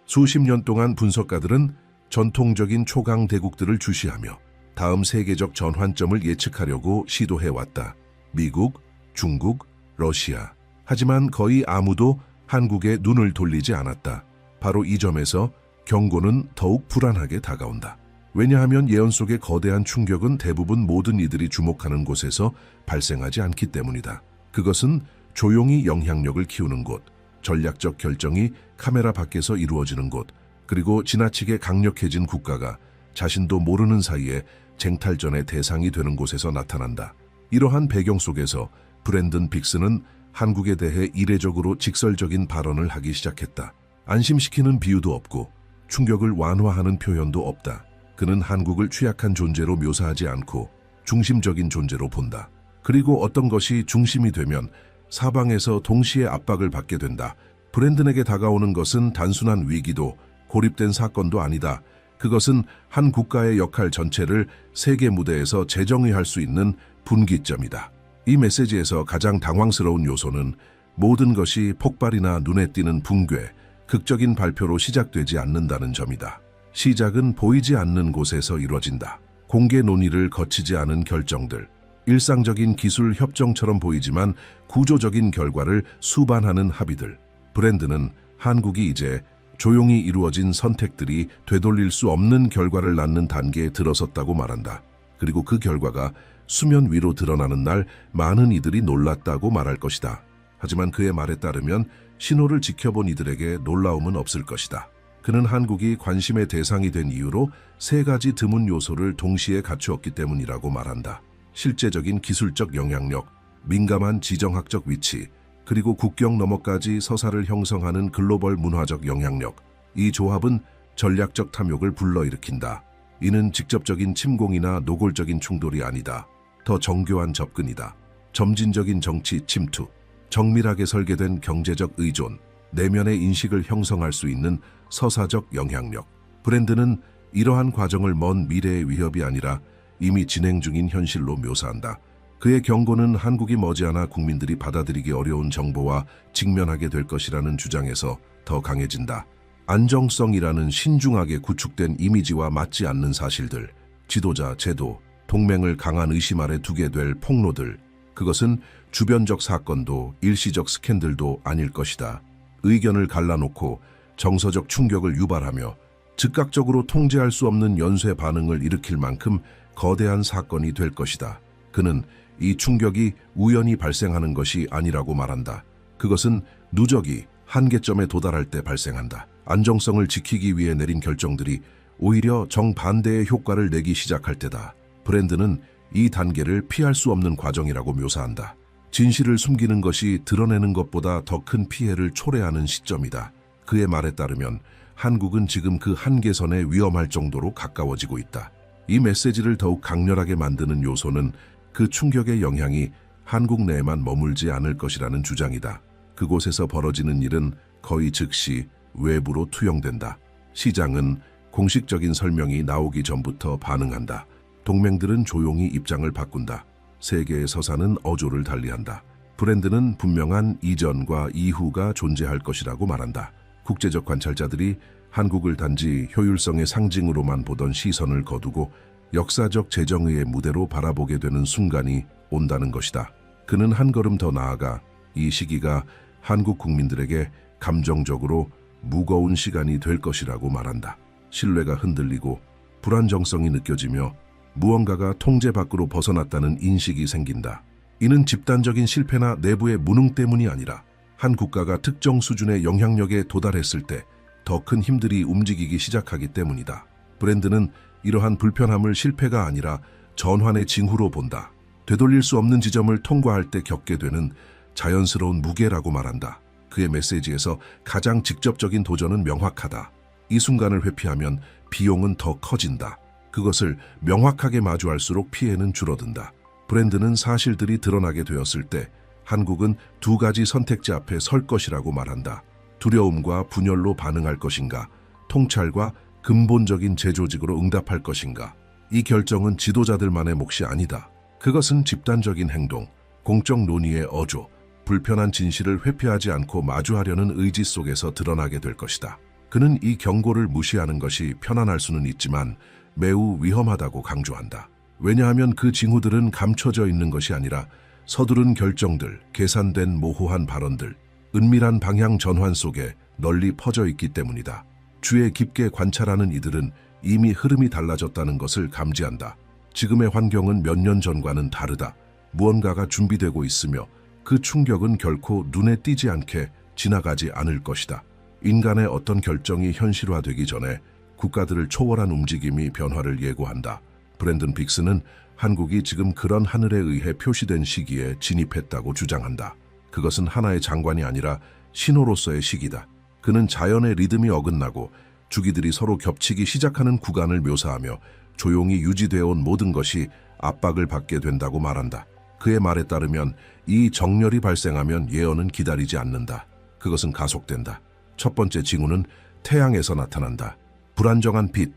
수십 년 동안 분석가들은 전통적인 초강 대국들을 주시하며 다음 세계적 전환점을 예측하려고 시도해왔다. 미국, 중국, 러시아. 하지만 거의 아무도 한국에 눈을 돌리지 않았다. 바로 이 점에서 경고는 더욱 불안하게 다가온다. 왜냐하면 예언 속의 거대한 충격은 대부분 모든 이들이 주목하는 곳에서 발생하지 않기 때문이다. 그것은 조용히 영향력을 키우는 곳, 전략적 결정이 카메라 밖에서 이루어지는 곳, 그리고 지나치게 강력해진 국가가 자신도 모르는 사이에 쟁탈전의 대상이 되는 곳에서 나타난다. 이러한 배경 속에서 브랜든 빅스는 한국에 대해 이례적으로 직설적인 발언을 하기 시작했다. 안심시키는 비유도 없고 충격을 완화하는 표현도 없다. 그는 한국을 취약한 존재로 묘사하지 않고 중심적인 존재로 본다. 그리고 어떤 것이 중심이 되면 사방에서 동시에 압박을 받게 된다. 브랜든에게 다가오는 것은 단순한 위기도 고립된 사건도 아니다. 그것은 한 국가의 역할 전체를 세계 무대에서 재정의할 수 있는 분기점이다. 이 메시지에서 가장 당황스러운 요소는 모든 것이 폭발이나 눈에 띄는 붕괴, 극적인 발표로 시작되지 않는다는 점이다. 시작은 보이지 않는 곳에서 이루어진다. 공개 논의를 거치지 않은 결정들, 일상적인 기술 협정처럼 보이지만 구조적인 결과를 수반하는 합의들. 브랜드는 한국이 이제 조용히 이루어진 선택들이 되돌릴 수 없는 결과를 낳는 단계에 들어섰다고 말한다. 그리고 그 결과가 수면 위로 드러나는 날 많은 이들이 놀랐다고 말할 것이다. 하지만 그의 말에 따르면 신호를 지켜본 이들에게 놀라움은 없을 것이다. 그는 한국이 관심의 대상이 된 이유로 3가지 드문 요소를 동시에 갖추었기 때문이라고 말한다. 실제적인 기술적 영향력, 민감한 지정학적 위치, 그리고 국경 너머까지 서사를 형성하는 글로벌 문화적 영향력. 이 조합은 전략적 탐욕을 불러일으킨다. 이는 직접적인 침공이나 노골적인 충돌이 아니다. 더 정교한 접근이다. 점진적인 정치 침투, 정밀하게 설계된 경제적 의존, 내면의 인식을 형성할 수 있는 서사적 영향력. 브랜드는 이러한 과정을 먼 미래의 위협이 아니라 이미 진행 중인 현실로 묘사한다. 그의 경고는 한국이 머지않아 국민들이 받아들이기 어려운 정보와 직면하게 될 것이라는 주장에서 더 강해진다. 안정성이라는 신중하게 구축된 이미지와 맞지 않는 사실들, 지도자, 제도, 동맹을 강한 의심 아래 두게 될 폭로들, 그것은 주변적 사건도 일시적 스캔들도 아닐 것이다. 의견을 갈라놓고 정서적 충격을 유발하며 즉각적으로 통제할 수 없는 연쇄 반응을 일으킬 만큼 거대한 사건이 될 것이다. 그는 이 충격이 우연히 발생하는 것이 아니라고 말한다. 그것은 누적이 한계점에 도달할 때 발생한다. 안정성을 지키기 위해 내린 결정들이 오히려 정반대의 효과를 내기 시작할 때다. 브랜드는 이 단계를 피할 수 없는 과정이라고 묘사한다. 진실을 숨기는 것이 드러내는 것보다 더 큰 피해를 초래하는 시점이다. 그의 말에 따르면 한국은 지금 그 한계선에 위험할 정도로 가까워지고 있다. 이 메시지를 더욱 강렬하게 만드는 요소는 그 충격의 영향이 한국 내에만 머물지 않을 것이라는 주장이다. 그곳에서 벌어지는 일은 거의 즉시 외부로 투영된다. 시장은 공식적인 설명이 나오기 전부터 반응한다. 동맹들은 조용히 입장을 바꾼다. 세계의 서사는 어조를 달리한다. 브랜드는 분명한 이전과 이후가 존재할 것이라고 말한다. 국제적 관찰자들이 한국을 단지 효율성의 상징으로만 보던 시선을 거두고 역사적 재정의의 무대로 바라보게 되는 순간이 온다는 것이다. 그는 한 걸음 더 나아가 이 시기가 한국 국민들에게 감정적으로 무거운 시간이 될 것이라고 말한다. 신뢰가 흔들리고 불안정성이 느껴지며 무언가가 통제 밖으로 벗어났다는 인식이 생긴다. 이는 집단적인 실패나 내부의 무능 때문이 아니라 한 국가가 특정 수준의 영향력에 도달했을 때 더 큰 힘들이 움직이기 시작하기 때문이다. 브랜드는 이러한 불편함을 실패가 아니라 전환의 징후로 본다. 되돌릴 수 없는 지점을 통과할 때 겪게 되는 자연스러운 무게라고 말한다. 그의 메시지에서 가장 직접적인 도전은 명확하다. 이 순간을 회피하면 비용은 더 커진다. 그것을 명확하게 마주할수록 피해는 줄어든다. 브랜드는 사실들이 드러나게 되었을 때 한국은 두 가지 선택지 앞에 설 것이라고 말한다. 두려움과 분열로 반응할 것인가, 통찰과 근본적인 재조직으로 응답할 것인가. 이 결정은 지도자들만의 몫이 아니다. 그것은 집단적인 행동, 공적 논의의 어조, 불편한 진실을 회피하지 않고 마주하려는 의지 속에서 드러나게 될 것이다. 그는 이 경고를 무시하는 것이 편안할 수는 있지만 매우 위험하다고 강조한다. 왜냐하면 그 징후들은 감춰져 있는 것이 아니라 서두른 결정들, 계산된 모호한 발언들, 은밀한 방향 전환 속에 널리 퍼져 있기 때문이다. 주에 깊게 관찰하는 이들은 이미 흐름이 달라졌다는 것을 감지한다. 지금의 환경은 몇 년 전과는 다르다. 무언가가 준비되고 있으며 그 충격은 결코 눈에 띄지 않게 지나가지 않을 것이다. 인간의 어떤 결정이 현실화되기 전에 국가들을 초월한 움직임이 변화를 예고한다. 브랜든 빅스는 한국이 지금 그런 하늘에 의해 표시된 시기에 진입했다고 주장한다. 그것은 하나의 장관이 아니라 신호로서의 시기다. 그는 자연의 리듬이 어긋나고 주기들이 서로 겹치기 시작하는 구간을 묘사하며 조용히 유지되어 온 모든 것이 압박을 받게 된다고 말한다. 그의 말에 따르면 이 정렬이 발생하면 예언은 기다리지 않는다. 그것은 가속된다. 첫 번째 징후는 태양에서 나타난다. 불안정한 빛,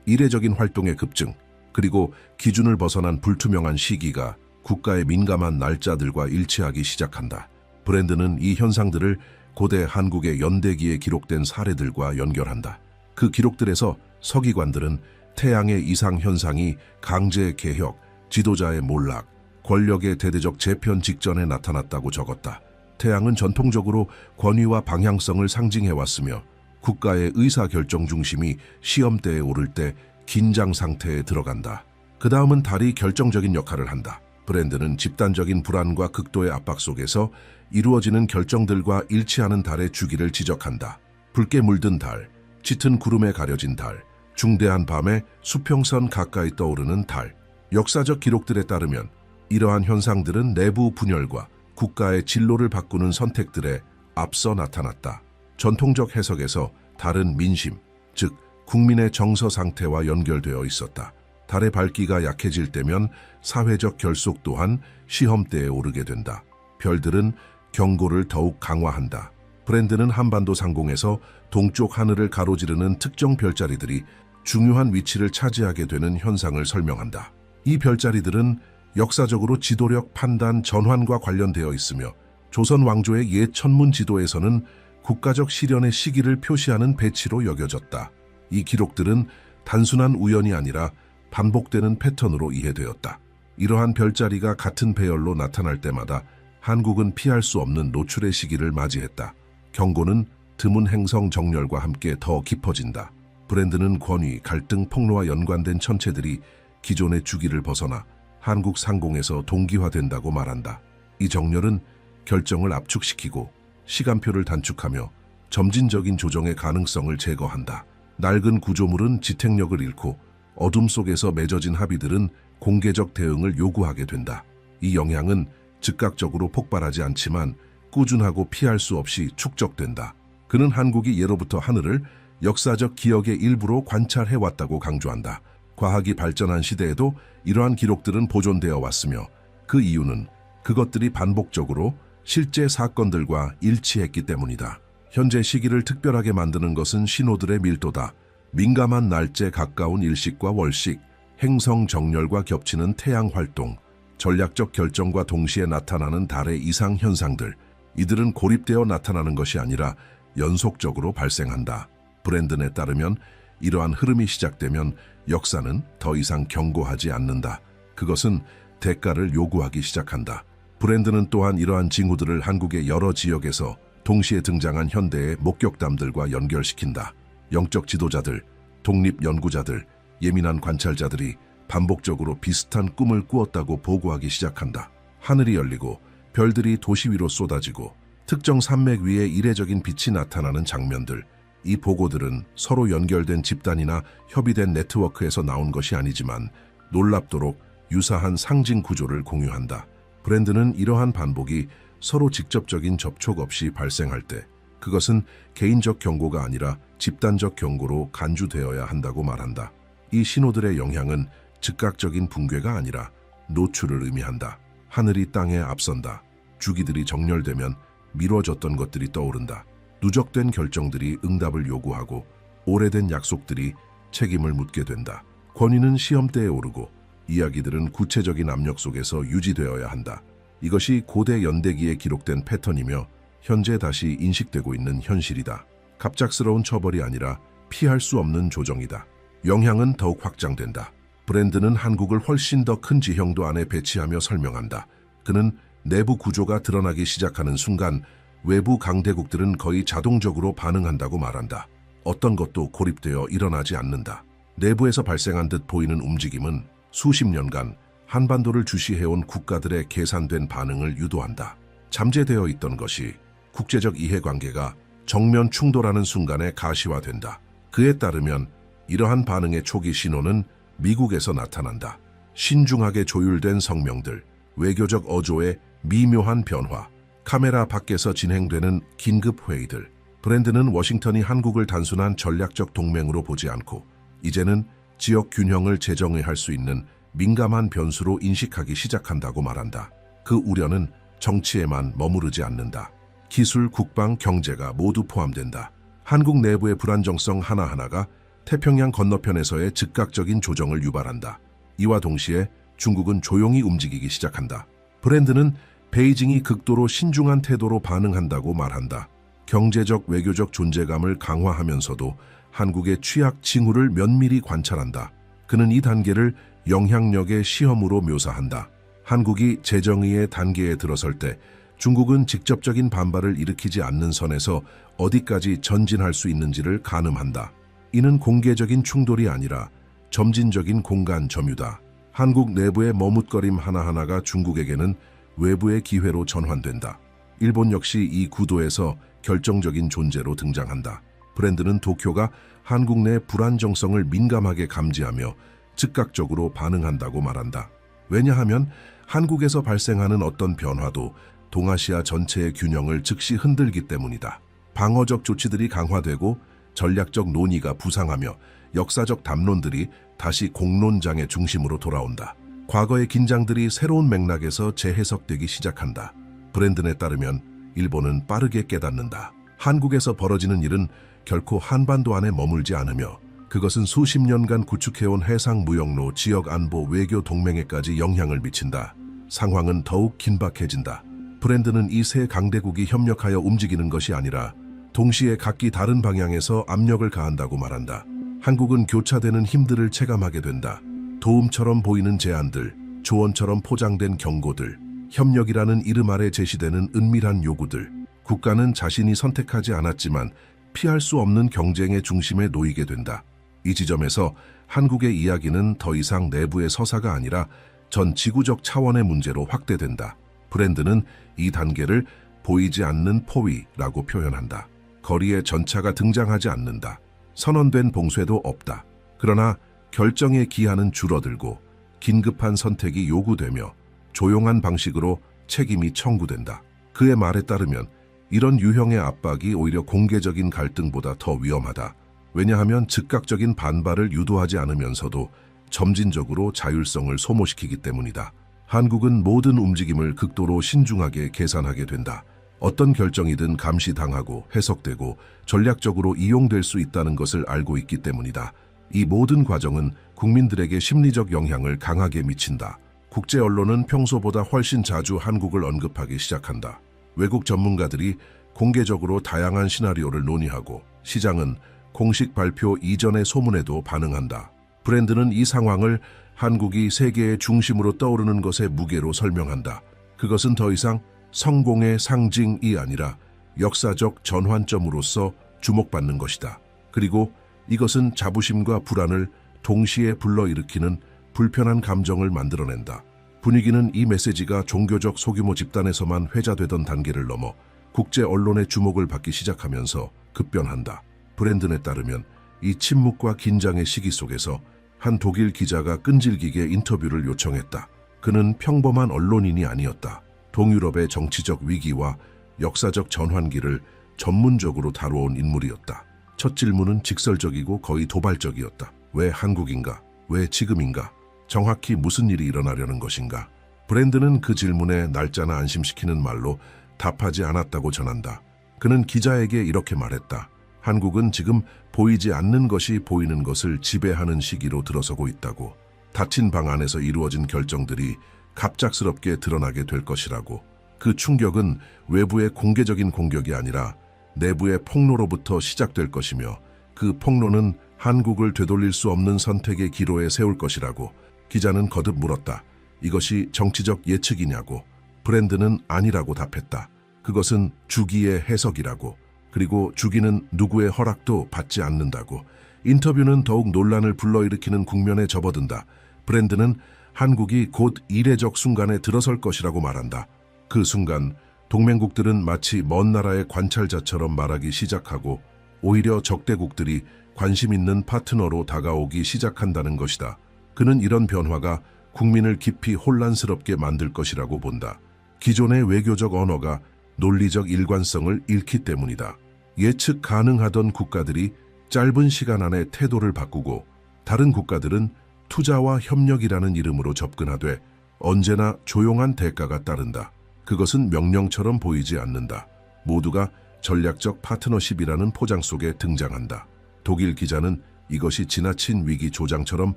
이례적인 활동의 급증, 그리고 기준을 벗어난 불투명한 시기가 국가의 민감한 날짜들과 일치하기 시작한다. 브랜드는 이 현상들을 고대 한국의 연대기에 기록된 사례들과 연결한다. 그 기록들에서 서기관들은 태양의 이상 현상이 강제 개혁, 지도자의 몰락, 권력의 대대적 재편 직전에 나타났다고 적었다. 태양은 전통적으로 권위와 방향성을 상징해왔으며 국가의 의사결정 중심이 시험대에 오를 때 긴장 상태에 들어간다. 그 다음은 달이 결정적인 역할을 한다. 브랜드는 집단적인 불안과 극도의 압박 속에서 이루어지는 결정들과 일치하는 달의 주기를 지적한다. 붉게 물든 달, 짙은 구름에 가려진 달, 중대한 밤에 수평선 가까이 떠오르는 달. 역사적 기록들에 따르면 이러한 현상들은 내부 분열과 국가의 진로를 바꾸는 선택들에 앞서 나타났다. 전통적 해석에서 달은 민심, 즉 국민의 정서 상태와 연결되어 있었다. 달의 밝기가 약해질 때면 사회적 결속 또한 시험대에 오르게 된다. 별들은 경고를 더욱 강화한다. 브랜드는 한반도 상공에서 동쪽 하늘을 가로지르는 특정 별자리들이 중요한 위치를 차지하게 되는 현상을 설명한다. 이 별자리들은 역사적으로 지도력, 판단, 전환과 관련되어 있으며 조선 왕조의 옛 천문 지도에서는 국가적 실현의 시기를 표시하는 배치로 여겨졌다. 이 기록들은 단순한 우연이 아니라 반복되는 패턴으로 이해되었다. 이러한 별자리가 같은 배열로 나타날 때마다 한국은 피할 수 없는 노출의 시기를 맞이했다. 경고는 드문 행성 정렬과 함께 더 깊어진다. 브랜드는 권위, 갈등, 폭로와 연관된 천체들이 기존의 주기를 벗어나 한국 상공에서 동기화된다고 말한다. 이 정렬은 결정을 압축시키고 시간표를 단축하며 점진적인 조정의 가능성을 제거한다. 낡은 구조물은 지탱력을 잃고 어둠 속에서 맺어진 합의들은 공개적 대응을 요구하게 된다. 이 영향은 즉각적으로 폭발하지 않지만 꾸준하고 피할 수 없이 축적된다. 그는 한국이 예로부터 하늘을 역사적 기억의 일부로 관찰해왔다고 강조한다. 과학이 발전한 시대에도 이러한 기록들은 보존되어 왔으며 그 이유는 그것들이 반복적으로 실제 사건들과 일치했기 때문이다. 현재 시기를 특별하게 만드는 것은 신호들의 밀도다. 민감한 날짜 가까운 일식과 월식, 행성 정렬과 겹치는 태양 활동, 전략적 결정과 동시에 나타나는 달의 이상 현상들, 이들은 고립되어 나타나는 것이 아니라 연속적으로 발생한다. 브랜든에 따르면 이러한 흐름이 시작되면 역사는 더 이상 경고하지 않는다. 그것은 대가를 요구하기 시작한다. 브랜드는 또한 이러한 징후들을 한국의 여러 지역에서 동시에 등장한 현대의 목격담들과 연결시킨다. 영적 지도자들, 독립 연구자들, 예민한 관찰자들이 반복적으로 비슷한 꿈을 꾸었다고 보고하기 시작한다. 하늘이 열리고 별들이 도시 위로 쏟아지고 특정 산맥 위에 이례적인 빛이 나타나는 장면들, 이 보고들은 서로 연결된 집단이나 협의된 네트워크에서 나온 것이 아니지만 놀랍도록 유사한 상징 구조를 공유한다. 브랜드는 이러한 반복이 서로 직접적인 접촉 없이 발생할 때 그것은 개인적 경고가 아니라 집단적 경고로 간주되어야 한다고 말한다. 이 신호들의 영향은 즉각적인 붕괴가 아니라 노출을 의미한다. 하늘이 땅에 앞선다. 주기들이 정렬되면 미뤄졌던 것들이 떠오른다. 누적된 결정들이 응답을 요구하고 오래된 약속들이 책임을 묻게 된다. 권위는 시험대에 오르고 이야기들은 구체적인 압력 속에서 유지되어야 한다. 이것이 고대 연대기에 기록된 패턴이며 현재 다시 인식되고 있는 현실이다. 갑작스러운 처벌이 아니라 피할 수 없는 조정이다. 영향은 더욱 확장된다. 브랜드는 한국을 훨씬 더 큰 지형도 안에 배치하며 설명한다. 그는 내부 구조가 드러나기 시작하는 순간 외부 강대국들은 거의 자동적으로 반응한다고 말한다. 어떤 것도 고립되어 일어나지 않는다. 내부에서 발생한 듯 보이는 움직임은 수십 년간 한반도를 주시해온 국가들의 계산된 반응을 유도한다. 잠재되어 있던 것이 국제적 이해관계가 정면 충돌하는 순간에 가시화된다. 그에 따르면 이러한 반응의 초기 신호는 미국에서 나타난다. 신중하게 조율된 성명들, 외교적 어조의 미묘한 변화, 카메라 밖에서 진행되는 긴급 회의들. 브랜드는 워싱턴이 한국을 단순한 전략적 동맹으로 보지 않고 이제는 지역 균형을 재정의할 수 있는 민감한 변수로 인식하기 시작한다고 말한다. 그 우려는 정치에만 머무르지 않는다. 기술, 국방, 경제가 모두 포함된다. 한국 내부의 불안정성 하나하나가 태평양 건너편에서의 즉각적인 조정을 유발한다. 이와 동시에 중국은 조용히 움직이기 시작한다. 브랜드는 베이징이 극도로 신중한 태도로 반응한다고 말한다. 경제적, 외교적 존재감을 강화하면서도 한국의 취약 징후를 면밀히 관찰한다. 그는 이 단계를 영향력의 시험으로 묘사한다. 한국이 재정의의 단계에 들어설 때 중국은 직접적인 반발을 일으키지 않는 선에서 어디까지 전진할 수 있는지를 가늠한다. 이는 공개적인 충돌이 아니라 점진적인 공간 점유다. 한국 내부의 머뭇거림 하나하나가 중국에게는 외부의 기회로 전환된다. 일본 역시 이 구도에서 결정적인 존재로 등장한다. 브랜드는 도쿄가 한국 내 불안정성을 민감하게 감지하며 즉각적으로 반응한다고 말한다. 왜냐하면 한국에서 발생하는 어떤 변화도 동아시아 전체의 균형을 즉시 흔들기 때문이다. 방어적 조치들이 강화되고 전략적 논의가 부상하며 역사적 담론들이 다시 공론장의 중심으로 돌아온다. 과거의 긴장들이 새로운 맥락에서 재해석되기 시작한다. 브랜든에 따르면 일본은 빠르게 깨닫는다. 한국에서 벌어지는 일은 결코 한반도 안에 머물지 않으며 그것은 수십 년간 구축해온 해상 무역로, 지역 안보, 외교 동맹에까지 영향을 미친다. 상황은 더욱 긴박해진다. 브랜든은 이 세 강대국이 협력하여 움직이는 것이 아니라 동시에 각기 다른 방향에서 압력을 가한다고 말한다. 한국은 교차되는 힘들을 체감하게 된다. 도움처럼 보이는 제안들, 조언처럼 포장된 경고들, 협력이라는 이름 아래 제시되는 은밀한 요구들. 국가는 자신이 선택하지 않았지만 피할 수 없는 경쟁의 중심에 놓이게 된다. 이 지점에서 한국의 이야기는 더 이상 내부의 서사가 아니라 전 지구적 차원의 문제로 확대된다. 브랜든은 이 단계를 보이지 않는 포위라고 표현한다. 거리에 전차가 등장하지 않는다. 선언된 봉쇄도 없다. 그러나 결정의 기한은 줄어들고 긴급한 선택이 요구되며 조용한 방식으로 책임이 청구된다. 그의 말에 따르면 이런 유형의 압박이 오히려 공개적인 갈등보다 더 위험하다. 왜냐하면 즉각적인 반발을 유도하지 않으면서도 점진적으로 자율성을 소모시키기 때문이다. 한국은 모든 움직임을 극도로 신중하게 계산하게 된다. 어떤 결정이든 감시당하고 해석되고 전략적으로 이용될 수 있다는 것을 알고 있기 때문이다. 이 모든 과정은 국민들에게 심리적 영향을 강하게 미친다. 국제 언론은 평소보다 훨씬 자주 한국을 언급하기 시작한다. 외국 전문가들이 공개적으로 다양한 시나리오를 논의하고 시장은 공식 발표 이전의 소문에도 반응한다. 브랜드는 이 상황을 한국이 세계의 중심으로 떠오르는 것의 무게로 설명한다. 그것은 더 이상 성공의 상징이 아니라 역사적 전환점으로서 주목받는 것이다. 그리고 이것은 자부심과 불안을 동시에 불러일으키는 불편한 감정을 만들어낸다. 분위기는 이 메시지가 종교적 소규모 집단에서만 회자되던 단계를 넘어 국제 언론의 주목을 받기 시작하면서 급변한다. 브랜든에 따르면 이 침묵과 긴장의 시기 속에서 한 독일 기자가 끈질기게 인터뷰를 요청했다. 그는 평범한 언론인이 아니었다. 동유럽의 정치적 위기와 역사적 전환기를 전문적으로 다루어온 인물이었다. 첫 질문은 직설적이고 거의 도발적이었다. 왜 한국인가? 왜 지금인가? 정확히 무슨 일이 일어나려는 것인가? 브랜든은 그 질문에 날짜나 안심시키는 말로 답하지 않았다고 전한다. 그는 기자에게 이렇게 말했다. 한국은 지금 보이지 않는 것이 보이는 것을 지배하는 시기로 들어서고 있다고. 닫힌 방 안에서 이루어진 결정들이 갑작스럽게 드러나게 될 것이라고. 그 충격은 외부의 공개적인 공격이 아니라 내부의 폭로로부터 시작될 것이며 그 폭로는 한국을 되돌릴 수 없는 선택의 기로에 세울 것이라고. 기자는 거듭 물었다. 이것이 정치적 예측이냐고. 브랜든은 아니라고 답했다. 그것은 주기의 해석이라고. 그리고 주기는 누구의 허락도 받지 않는다고. 인터뷰는 더욱 논란을 불러일으키는 국면에 접어든다. 브랜든은 한국이 곧 이례적 순간에 들어설 것이라고 말한다. 그 순간 동맹국들은 마치 먼 나라의 관찰자처럼 말하기 시작하고 오히려 적대국들이 관심 있는 파트너로 다가오기 시작한다는 것이다. 그는 이런 변화가 국민을 깊이 혼란스럽게 만들 것이라고 본다. 기존의 외교적 언어가 논리적 일관성을 잃기 때문이다. 예측 가능하던 국가들이 짧은 시간 안에 태도를 바꾸고 다른 국가들은 투자와 협력이라는 이름으로 접근하되 언제나 조용한 대가가 따른다. 그것은 명령처럼 보이지 않는다. 모두가 전략적 파트너십이라는 포장 속에 등장한다. 독일 기자는 이것이 지나친 위기 조장처럼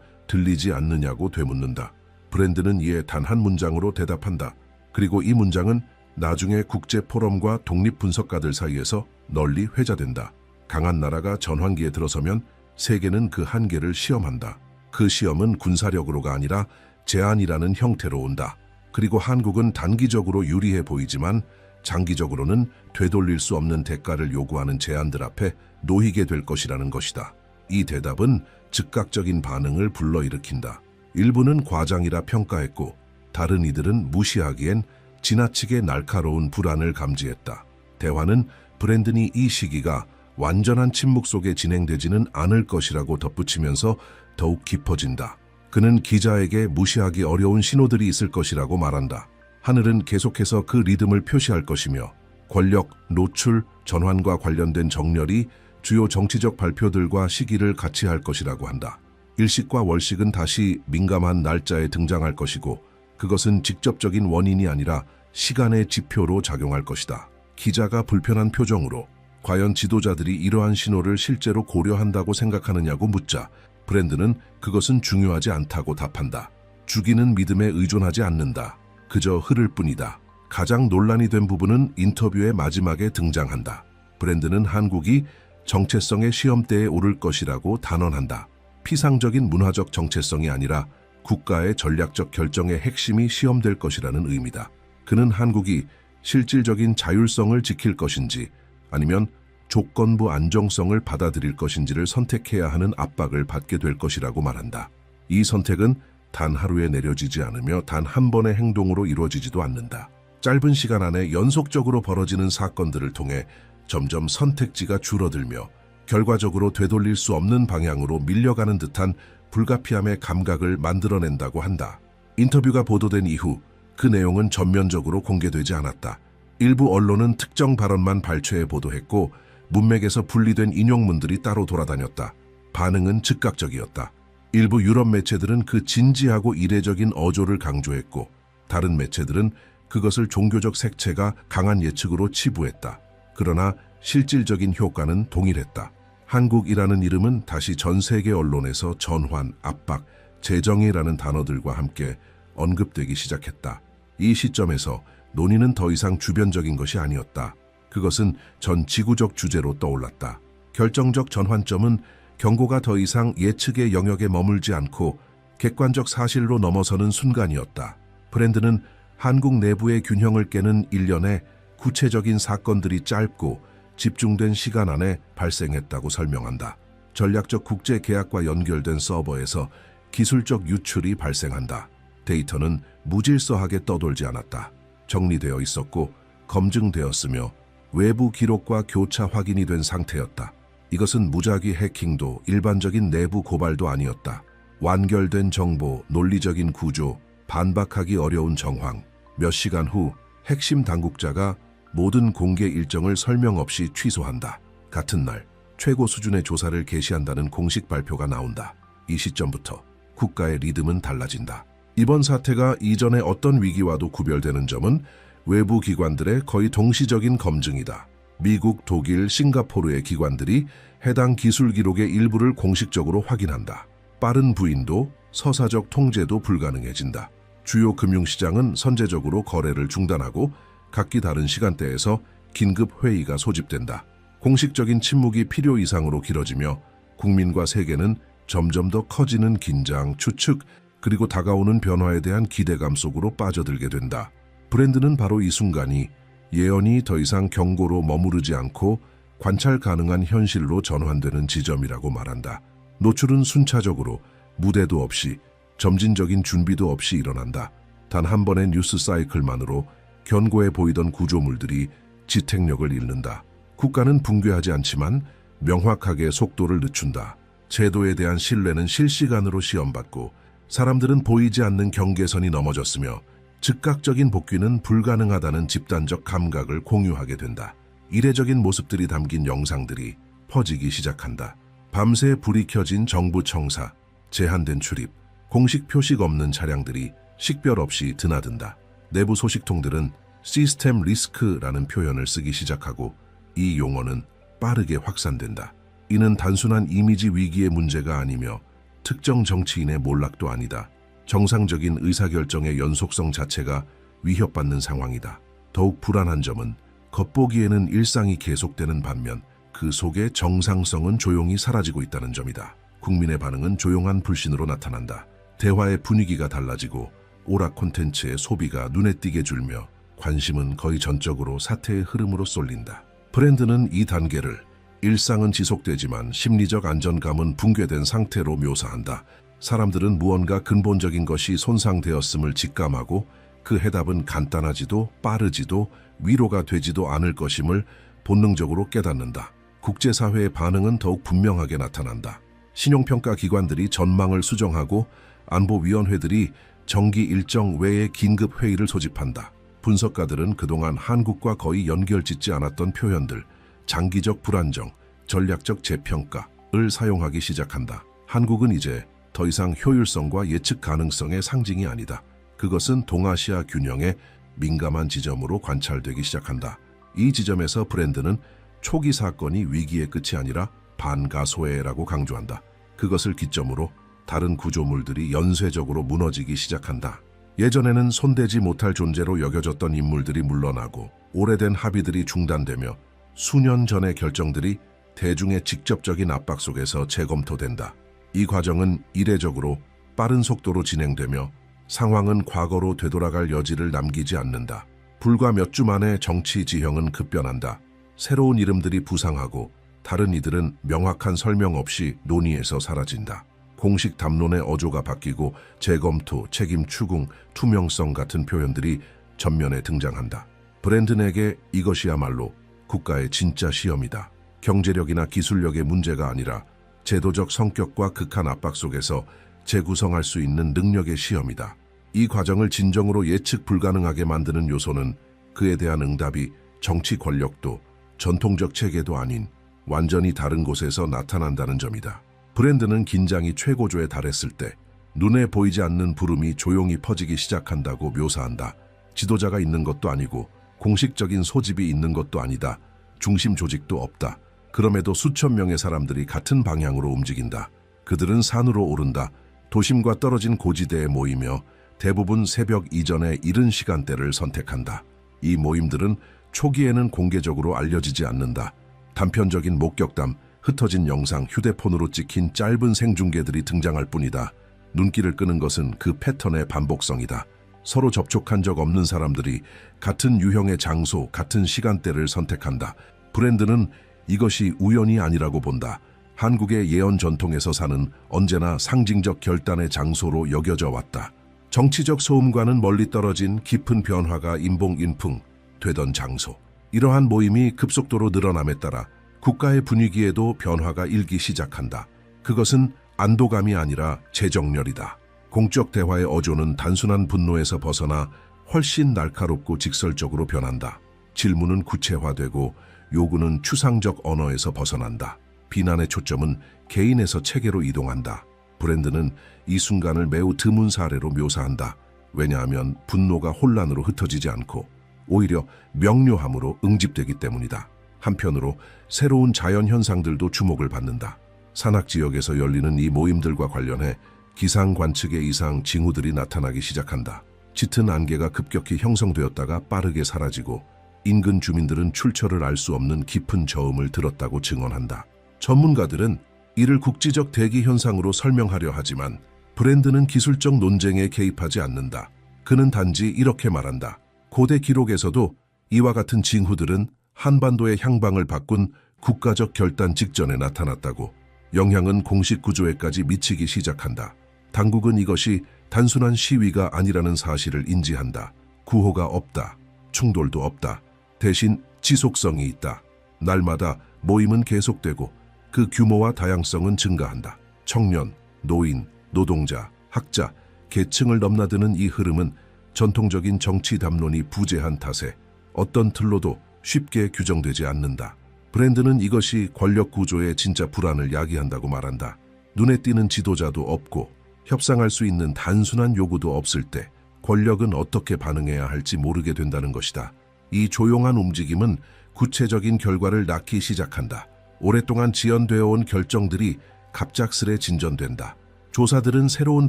들리지 않느냐고 되묻는다. 브랜드는 이에 단 한 문장으로 대답한다. 그리고 이 문장은 나중에 국제 포럼과 독립 분석가들 사이에서 널리 회자된다. 강한 나라가 전환기에 들어서면 세계는 그 한계를 시험한다. 그 시험은 군사력으로가 아니라 제안이라는 형태로 온다. 그리고 한국은 단기적으로 유리해 보이지만 장기적으로는 되돌릴 수 없는 대가를 요구하는 제안들 앞에 놓이게 될 것이라는 것이다. 이 대답은 즉각적인 반응을 불러일으킨다. 일부는 과장이라 평가했고 다른 이들은 무시하기엔 지나치게 날카로운 불안을 감지했다. 대화는 브랜든이 이 시기가 완전한 침묵 속에 진행되지는 않을 것이라고 덧붙이면서 더욱 깊어진다. 그는 기자에게 무시하기 어려운 신호들이 있을 것이라고 말한다. 하늘은 계속해서 그 리듬을 표시할 것이며 권력, 노출, 전환과 관련된 정렬이 주요 정치적 발표들과 시기를 같이 할 것이라고 한다. 일식과 월식은 다시 민감한 날짜에 등장할 것이고 그것은 직접적인 원인이 아니라 시간의 지표로 작용할 것이다. 기자가 불편한 표정으로 과연 지도자들이 이러한 신호를 실제로 고려한다고 생각하느냐고 묻자 브랜드는 그것은 중요하지 않다고 답한다. 죽이는 믿음에 의존하지 않는다. 그저 흐를 뿐이다. 가장 논란이 된 부분은 인터뷰의 마지막에 등장한다. 브랜드는 한국이 정체성의 시험대에 오를 것이라고 단언한다. 피상적인 문화적 정체성이 아니라 국가의 전략적 결정의 핵심이 시험될 것이라는 의미다. 그는 한국이 실질적인 자율성을 지킬 것인지 아니면 조건부 안정성을 받아들일 것인지를 선택해야 하는 압박을 받게 될 것이라고 말한다. 이 선택은 단 하루에 내려지지 않으며 단 한 번의 행동으로 이루어지지도 않는다. 짧은 시간 안에 연속적으로 벌어지는 사건들을 통해 점점 선택지가 줄어들며 결과적으로 되돌릴 수 없는 방향으로 밀려가는 듯한 불가피함의 감각을 만들어낸다고 한다. 인터뷰가 보도된 이후 그 내용은 전면적으로 공개되지 않았다. 일부 언론은 특정 발언만 발췌해 보도했고 문맥에서 분리된 인용문들이 따로 돌아다녔다. 반응은 즉각적이었다. 일부 유럽 매체들은 그 진지하고 이례적인 어조를 강조했고 다른 매체들은 그것을 종교적 색채가 강한 예측으로 치부했다. 그러나 실질적인 효과는 동일했다. 한국이라는 이름은 다시 전 세계 언론에서 전환, 압박, 재정의라는 단어들과 함께 언급되기 시작했다. 이 시점에서 논의는 더 이상 주변적인 것이 아니었다. 그것은 전 지구적 주제로 떠올랐다. 결정적 전환점은 경고가 더 이상 예측의 영역에 머물지 않고 객관적 사실로 넘어서는 순간이었다. 브랜드는 한국 내부의 균형을 깨는 일련의 구체적인 사건들이 짧고 집중된 시간 안에 발생했다고 설명한다. 전략적 국제 계약과 연결된 서버에서 기술적 유출이 발생한다. 데이터는 무질서하게 떠돌지 않았다. 정리되어 있었고 검증되었으며 외부 기록과 교차 확인이 된 상태였다. 이것은 무작위 해킹도 일반적인 내부 고발도 아니었다. 완결된 정보, 논리적인 구조, 반박하기 어려운 정황. 몇 시간 후 핵심 당국자가 모든 공개 일정을 설명 없이 취소한다. 같은 날 최고 수준의 조사를 개시한다는 공식 발표가 나온다. 이 시점부터 국가의 리듬은 달라진다. 이번 사태가 이전의 어떤 위기와도 구별되는 점은 외부 기관들의 거의 동시적인 검증이다. 미국, 독일, 싱가포르의 기관들이 해당 기술 기록의 일부를 공식적으로 확인한다. 빠른 부인도 서사적 통제도 불가능해진다. 주요 금융시장은 선제적으로 거래를 중단하고 각기 다른 시간대에서 긴급 회의가 소집된다. 공식적인 침묵이 필요 이상으로 길어지며 국민과 세계는 점점 더 커지는 긴장, 추측, 그리고 다가오는 변화에 대한 기대감 속으로 빠져들게 된다. 브랜드는 바로 이 순간이 예언이 더 이상 경고로 머무르지 않고 관찰 가능한 현실로 전환되는 지점이라고 말한다. 노출은 순차적으로 무대도 없이 점진적인 준비도 없이 일어난다. 단 한 번의 뉴스 사이클만으로 견고해 보이던 구조물들이 지탱력을 잃는다. 국가는 붕괴하지 않지만 명확하게 속도를 늦춘다. 제도에 대한 신뢰는 실시간으로 시험받고 사람들은 보이지 않는 경계선이 넘어졌으며 즉각적인 복귀는 불가능하다는 집단적 감각을 공유하게 된다. 이례적인 모습들이 담긴 영상들이 퍼지기 시작한다. 밤새 불이 켜진 정부 청사, 제한된 출입, 공식 표식 없는 차량들이 식별 없이 드나든다. 내부 소식통들은 시스템 리스크라는 표현을 쓰기 시작하고 이 용어는 빠르게 확산된다. 이는 단순한 이미지 위기의 문제가 아니며 특정 정치인의 몰락도 아니다. 정상적인 의사결정의 연속성 자체가 위협받는 상황이다. 더욱 불안한 점은 겉보기에는 일상이 계속되는 반면 그 속의 정상성은 조용히 사라지고 있다는 점이다. 국민의 반응은 조용한 불신으로 나타난다. 대화의 분위기가 달라지고 오락 콘텐츠의 소비가 눈에 띄게 줄며 관심은 거의 전적으로 사태의 흐름으로 쏠린다. 브랜드는 이 단계를 일상은 지속되지만 심리적 안정감은 붕괴된 상태로 묘사한다. 사람들은 무언가 근본적인 것이 손상되었음을 직감하고 그 해답은 간단하지도 빠르지도 위로가 되지도 않을 것임을 본능적으로 깨닫는다. 국제사회의 반응은 더욱 분명하게 나타난다. 신용평가 기관들이 전망을 수정하고 안보위원회들이 정기 일정 외에 긴급 회의를 소집한다. 분석가들은 그동안 한국과 거의 연결짓지 않았던 표현들, 장기적 불안정, 전략적 재평가를 사용하기 시작한다. 한국은 이제 더 이상 효율성과 예측 가능성의 상징이 아니다. 그것은 동아시아 균형의 민감한 지점으로 관찰되기 시작한다. 이 지점에서 브랜드는 초기 사건이 위기의 끝이 아니라 반가소해라고 강조한다. 그것을 기점으로 다른 구조물들이 연쇄적으로 무너지기 시작한다. 예전에는 손대지 못할 존재로 여겨졌던 인물들이 물러나고 오래된 합의들이 중단되며 수년 전의 결정들이 대중의 직접적인 압박 속에서 재검토된다. 이 과정은 이례적으로 빠른 속도로 진행되며 상황은 과거로 되돌아갈 여지를 남기지 않는다. 불과 몇 주 만에 정치 지형은 급변한다. 새로운 이름들이 부상하고 다른 이들은 명확한 설명 없이 논의에서 사라진다. 공식 담론의 어조가 바뀌고 재검토, 책임 추궁, 투명성 같은 표현들이 전면에 등장한다. 브랜드에게 이것이야말로 국가의 진짜 시험이다. 경제력이나 기술력의 문제가 아니라 제도적 성격과 극한 압박 속에서 재구성할 수 있는 능력의 시험이다. 이 과정을 진정으로 예측 불가능하게 만드는 요소는 그에 대한 응답이 정치 권력도 전통적 체계도 아닌 완전히 다른 곳에서 나타난다는 점이다. 브랜드는 긴장이 최고조에 달했을 때 눈에 보이지 않는 부름이 조용히 퍼지기 시작한다고 묘사한다. 지도자가 있는 것도 아니고 공식적인 소집이 있는 것도 아니다. 중심 조직도 없다. 그럼에도 수천 명의 사람들이 같은 방향으로 움직인다. 그들은 산으로 오른다. 도심과 떨어진 고지대에 모이며 대부분 새벽 이전에 이른 시간대를 선택한다. 이 모임들은 초기에는 공개적으로 알려지지 않는다. 단편적인 목격담, 흩어진 영상, 휴대폰으로 찍힌 짧은 생중계들이 등장할 뿐이다. 눈길을 끄는 것은 그 패턴의 반복성이다. 서로 접촉한 적 없는 사람들이 같은 유형의 장소, 같은 시간대를 선택한다. 브랜드는 이것이 우연이 아니라고 본다. 한국의 예언 전통에서 사는 언제나 상징적 결단의 장소로 여겨져 왔다. 정치적 소음과는 멀리 떨어진 깊은 변화가 인봉인풍 되던 장소. 이러한 모임이 급속도로 늘어남에 따라 국가의 분위기에도 변화가 일기 시작한다. 그것은 안도감이 아니라 재정렬이다. 공적 대화의 어조는 단순한 분노에서 벗어나 훨씬 날카롭고 직설적으로 변한다. 질문은 구체화되고 요구는 추상적 언어에서 벗어난다. 비난의 초점은 개인에서 체계로 이동한다. 브랜드는 이 순간을 매우 드문 사례로 묘사한다. 왜냐하면 분노가 혼란으로 흩어지지 않고 오히려 명료함으로 응집되기 때문이다. 한편으로 새로운 자연 현상들도 주목을 받는다. 산악 지역에서 열리는 이 모임들과 관련해 기상 관측의 이상 징후들이 나타나기 시작한다. 짙은 안개가 급격히 형성되었다가 빠르게 사라지고 인근 주민들은 출처를 알 수 없는 깊은 저음을 들었다고 증언한다. 전문가들은 이를 국지적 대기 현상으로 설명하려 하지만 브랜드는 기술적 논쟁에 개입하지 않는다. 그는 단지 이렇게 말한다. 고대 기록에서도 이와 같은 징후들은 한반도의 향방을 바꾼 국가적 결단 직전에 나타났다고. 영향은 공식 구조에까지 미치기 시작한다. 당국은 이것이 단순한 시위가 아니라는 사실을 인지한다. 구호가 없다. 충돌도 없다. 대신 지속성이 있다. 날마다 모임은 계속되고 그 규모와 다양성은 증가한다. 청년, 노인, 노동자, 학자, 계층을 넘나드는 이 흐름은 전통적인 정치 담론이 부재한 탓에 어떤 틀로도 쉽게 규정되지 않는다. 브랜드는 이것이 권력 구조의 진짜 불안을 야기한다고 말한다. 눈에 띄는 지도자도 없고 협상할 수 있는 단순한 요구도 없을 때 권력은 어떻게 반응해야 할지 모르게 된다는 것이다. 이 조용한 움직임은 구체적인 결과를 낳기 시작한다. 오랫동안 지연되어 온 결정들이 갑작스레 진전된다. 조사들은 새로운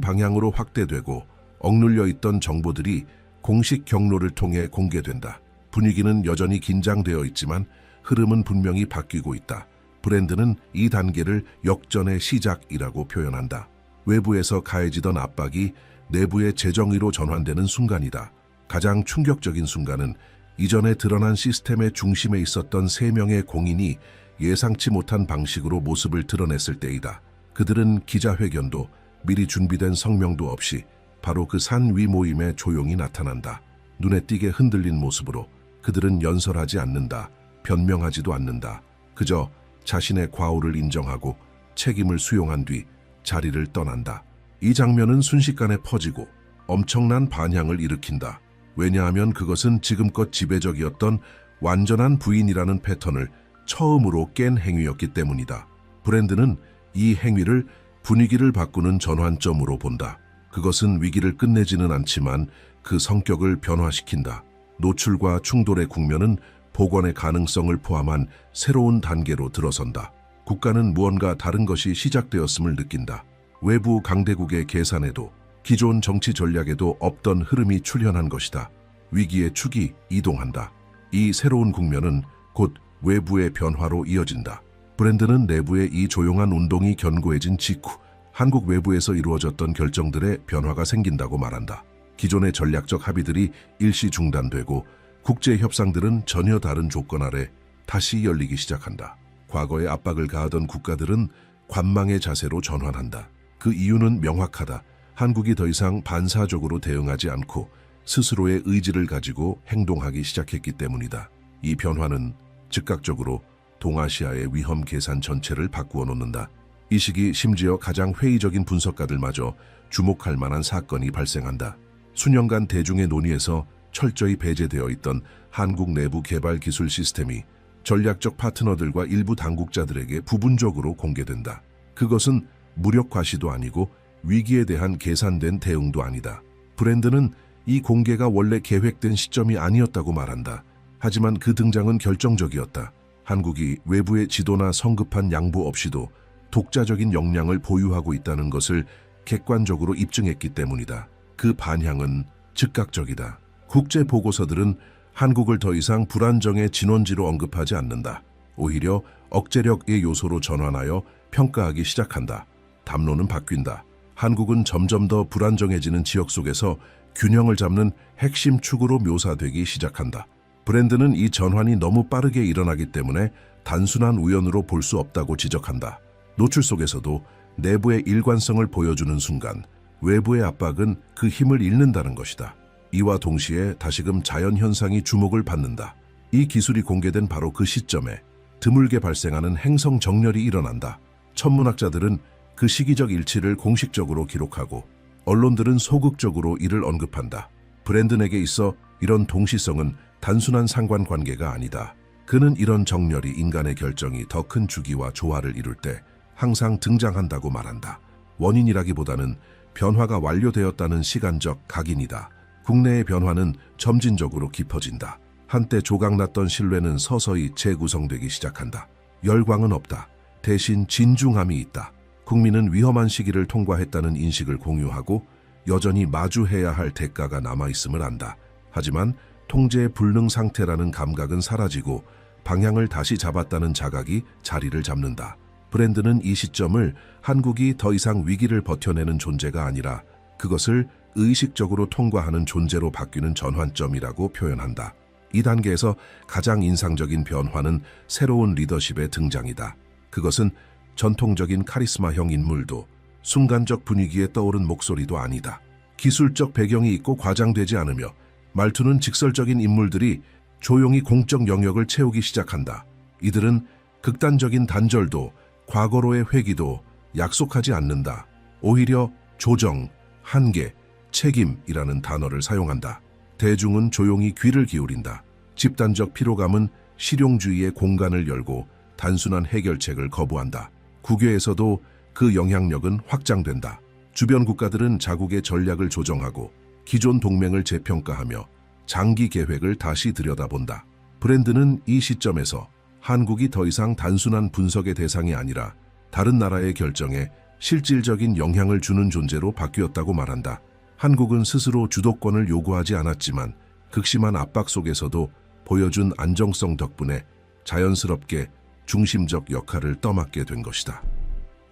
방향으로 확대되고 억눌려 있던 정보들이 공식 경로를 통해 공개된다. 분위기는 여전히 긴장되어 있지만 흐름은 분명히 바뀌고 있다. 브랜드는 이 단계를 역전의 시작이라고 표현한다. 외부에서 가해지던 압박이 내부의 재정의로 전환되는 순간이다. 가장 충격적인 순간은 이전에 드러난 시스템의 중심에 있었던 3명의 공인이 예상치 못한 방식으로 모습을 드러냈을 때이다. 그들은 기자회견도 미리 준비된 성명도 없이 바로 그 산 위 모임에 조용히 나타난다. 눈에 띄게 흔들린 모습으로 그들은 연설하지 않는다. 변명하지도 않는다. 그저 자신의 과오를 인정하고 책임을 수용한 뒤 자리를 떠난다. 이 장면은 순식간에 퍼지고 엄청난 반향을 일으킨다. 왜냐하면 그것은 지금껏 지배적이었던 완전한 부인이라는 패턴을 처음으로 깬 행위였기 때문이다. 브랜드는 이 행위를 분위기를 바꾸는 전환점으로 본다. 그것은 위기를 끝내지는 않지만 그 성격을 변화시킨다. 노출과 충돌의 국면은 복원의 가능성을 포함한 새로운 단계로 들어선다. 국가는 무언가 다른 것이 시작되었음을 느낀다. 외부 강대국의 계산에도 기존 정치 전략에도 없던 흐름이 출현한 것이다. 위기의 축이 이동한다. 이 새로운 국면은 곧 외부의 변화로 이어진다. 브랜드는 내부의 이 조용한 운동이 견고해진 직후 한국 외부에서 이루어졌던 결정들의 변화가 생긴다고 말한다. 기존의 전략적 합의들이 일시 중단되고 국제 협상들은 전혀 다른 조건 아래 다시 열리기 시작한다. 과거에 압박을 가하던 국가들은 관망의 자세로 전환한다. 그 이유는 명확하다. 한국이 더 이상 반사적으로 대응하지 않고 스스로의 의지를 가지고 행동하기 시작했기 때문이다. 이 변화는 즉각적으로 동아시아의 위험 계산 전체를 바꾸어 놓는다. 이 시기 심지어 가장 회의적인 분석가들마저 주목할 만한 사건이 발생한다. 수년간 대중의 논의에서 철저히 배제되어 있던 한국 내부 개발 기술 시스템이 전략적 파트너들과 일부 당국자들에게 부분적으로 공개된다. 그것은 무력 과시도 아니고 위기에 대한 계산된 대응도 아니다. 브랜드는 이 공개가 원래 계획된 시점이 아니었다고 말한다. 하지만 그 등장은 결정적이었다. 한국이 외부의 지도나 성급한 양보 없이도 독자적인 역량을 보유하고 있다는 것을 객관적으로 입증했기 때문이다. 그 반향은 즉각적이다. 국제 보고서들은 한국을 더 이상 불안정의 진원지로 언급하지 않는다. 오히려 억제력의 요소로 전환하여 평가하기 시작한다. 담론은 바뀐다. 한국은 점점 더 불안정해지는 지역 속에서 균형을 잡는 핵심 축으로 묘사되기 시작한다. 브랜드는 이 전환이 너무 빠르게 일어나기 때문에 단순한 우연으로 볼 수 없다고 지적한다. 노출 속에서도 내부의 일관성을 보여주는 순간 외부의 압박은 그 힘을 잃는다는 것이다. 이와 동시에 다시금 자연현상이 주목을 받는다. 이 기술이 공개된 바로 그 시점에 드물게 발생하는 행성 정렬이 일어난다. 천문학자들은 그 시기적 일치를 공식적으로 기록하고 언론들은 소극적으로 이를 언급한다. 브랜든에게 있어 이런 동시성은 단순한 상관관계가 아니다. 그는 이런 정렬이 인간의 결정이 더 큰 주기와 조화를 이룰 때 항상 등장한다고 말한다. 원인이라기보다는 변화가 완료되었다는 시간적 각인이다. 국내의 변화는 점진적으로 깊어진다. 한때 조각났던 신뢰는 서서히 재구성되기 시작한다. 열광은 없다. 대신 진중함이 있다. 국민은 위험한 시기를 통과했다는 인식을 공유하고 여전히 마주해야 할 대가가 남아있음을 안다. 하지만 통제 불능 상태라는 감각은 사라지고 방향을 다시 잡았다는 자각이 자리를 잡는다. 브랜드는 이 시점을 한국이 더 이상 위기를 버텨내는 존재가 아니라 그것을 의식적으로 통과하는 존재로 바뀌는 전환점이라고 표현한다. 이 단계에서 가장 인상적인 변화는 새로운 리더십의 등장이다. 그것은 전통적인 카리스마형 인물도 순간적 분위기에 떠오른 목소리도 아니다. 기술적 배경이 있고 과장되지 않으며 말투는 직설적인 인물들이 조용히 공적 영역을 채우기 시작한다. 이들은 극단적인 단절도 과거로의 회귀도 약속하지 않는다. 오히려 조정, 한계, 책임이라는 단어를 사용한다. 대중은 조용히 귀를 기울인다. 집단적 피로감은 실용주의의 공간을 열고 단순한 해결책을 거부한다. 국외에서도 그 영향력은 확장된다. 주변 국가들은 자국의 전략을 조정하고 기존 동맹을 재평가하며 장기 계획을 다시 들여다본다. 브랜드는 이 시점에서 한국이 더 이상 단순한 분석의 대상이 아니라 다른 나라의 결정에 실질적인 영향을 주는 존재로 바뀌었다고 말한다. 한국은 스스로 주도권을 요구하지 않았지만 극심한 압박 속에서도 보여준 안정성 덕분에 자연스럽게 중심적 역할을 떠맡게 된 것이다.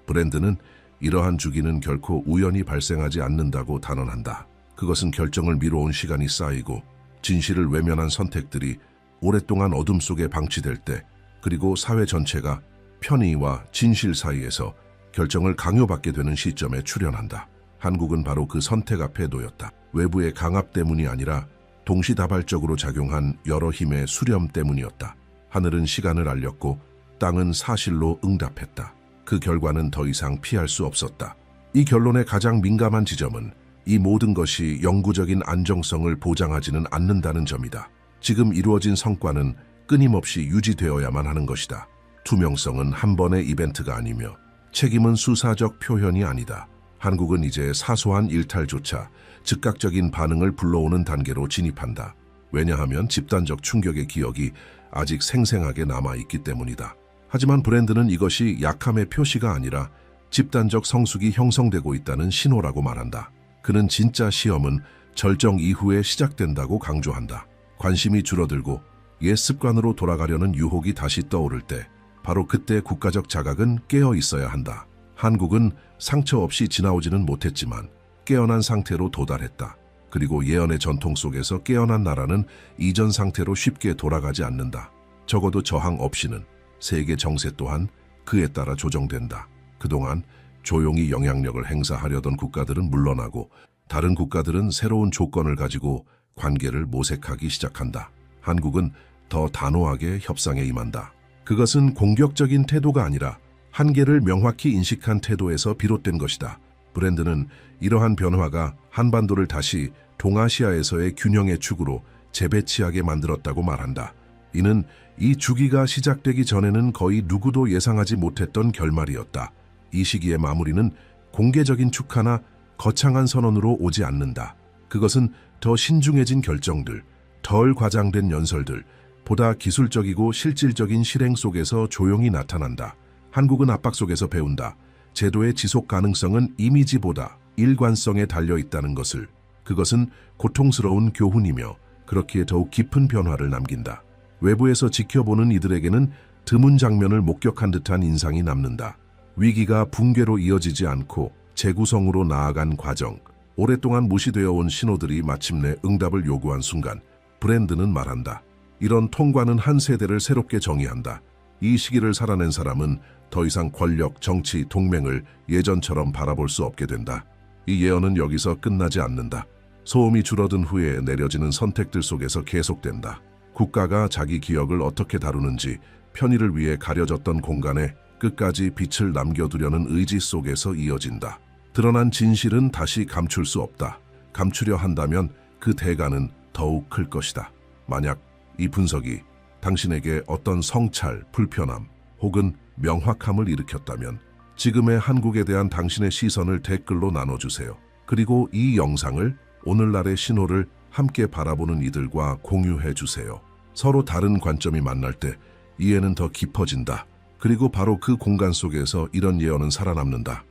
브랜드는 이러한 주기는 결코 우연히 발생하지 않는다고 단언한다. 그것은 결정을 미뤄온 시간이 쌓이고 진실을 외면한 선택들이 오랫동안 어둠 속에 방치될 때, 그리고 사회 전체가 편의와 진실 사이에서 결정을 강요받게 되는 시점에 출현한다. 한국은 바로 그 선택 앞에 놓였다. 외부의 강압 때문이 아니라 동시다발적으로 작용한 여러 힘의 수렴 때문이었다. 하늘은 시간을 알렸고 땅은 사실로 응답했다. 그 결과는 더 이상 피할 수 없었다. 이 결론의 가장 민감한 지점은 이 모든 것이 영구적인 안정성을 보장하지는 않는다는 점이다. 지금 이루어진 성과는 끊임없이 유지되어야만 하는 것이다. 투명성은 한 번의 이벤트가 아니며 책임은 수사적 표현이 아니다. 한국은 이제 사소한 일탈조차 즉각적인 반응을 불러오는 단계로 진입한다. 왜냐하면 집단적 충격의 기억이 아직 생생하게 남아있기 때문이다. 하지만 브랜드는 이것이 약함의 표시가 아니라 집단적 성숙이 형성되고 있다는 신호라고 말한다. 그는 진짜 시험은 절정 이후에 시작된다고 강조한다. 관심이 줄어들고 옛 습관으로 돌아가려는 유혹이 다시 떠오를 때 바로 그때 국가적 자각은 깨어 있어야 한다. 한국은 상처 없이 지나오지는 못했지만 깨어난 상태로 도달했다. 그리고 예언의 전통 속에서 깨어난 나라는 이전 상태로 쉽게 돌아가지 않는다. 적어도 저항 없이는 세계 정세 또한 그에 따라 조정된다. 그동안 조용히 영향력을 행사하려던 국가들은 물러나고 다른 국가들은 새로운 조건을 가지고 관계를 모색하기 시작한다. 한국은 더 단호하게 협상에 임한다. 그것은 공격적인 태도가 아니라 한계를 명확히 인식한 태도에서 비롯된 것이다. 브랜드는 이러한 변화가 한반도를 다시 동아시아에서의 균형의 축으로 재배치하게 만들었다고 말한다. 이는 이 주기가 시작되기 전에는 거의 누구도 예상하지 못했던 결말이었다. 이 시기의 마무리는 공개적인 축하나 거창한 선언으로 오지 않는다. 그것은 더 신중해진 결정들, 덜 과장된 연설들, 보다 기술적이고 실질적인 실행 속에서 조용히 나타난다. 한국은 압박 속에서 배운다. 제도의 지속 가능성은 이미지보다 일관성에 달려 있다는 것을. 그것은 고통스러운 교훈이며 그렇기에 더욱 깊은 변화를 남긴다. 외부에서 지켜보는 이들에게는 드문 장면을 목격한 듯한 인상이 남는다. 위기가 붕괴로 이어지지 않고 재구성으로 나아간 과정, 오랫동안 무시되어 온 신호들이 마침내 응답을 요구한 순간 브랜드는 말한다. 이런 통과는 한 세대를 새롭게 정의한다. 이 시기를 살아낸 사람은 더 이상 권력, 정치, 동맹을 예전처럼 바라볼 수 없게 된다. 이 예언은 여기서 끝나지 않는다. 소음이 줄어든 후에 내려지는 선택들 속에서 계속된다. 국가가 자기 기억을 어떻게 다루는지 편의를 위해 가려졌던 공간에 끝까지 빛을 남겨두려는 의지 속에서 이어진다. 드러난 진실은 다시 감출 수 없다. 감추려 한다면 그 대가는 더욱 클 것이다. 만약 이 분석이 당신에게 어떤 성찰, 불편함 혹은 명확함을 일으켰다면 지금의 한국에 대한 당신의 시선을 댓글로 나눠주세요. 그리고 이 영상을 오늘날의 신호를 함께 바라보는 이들과 공유해 주세요. 서로 다른 관점이 만날 때 이해는 더 깊어진다. 그리고 바로 그 공간 속에서 이런 예언은 살아남는다.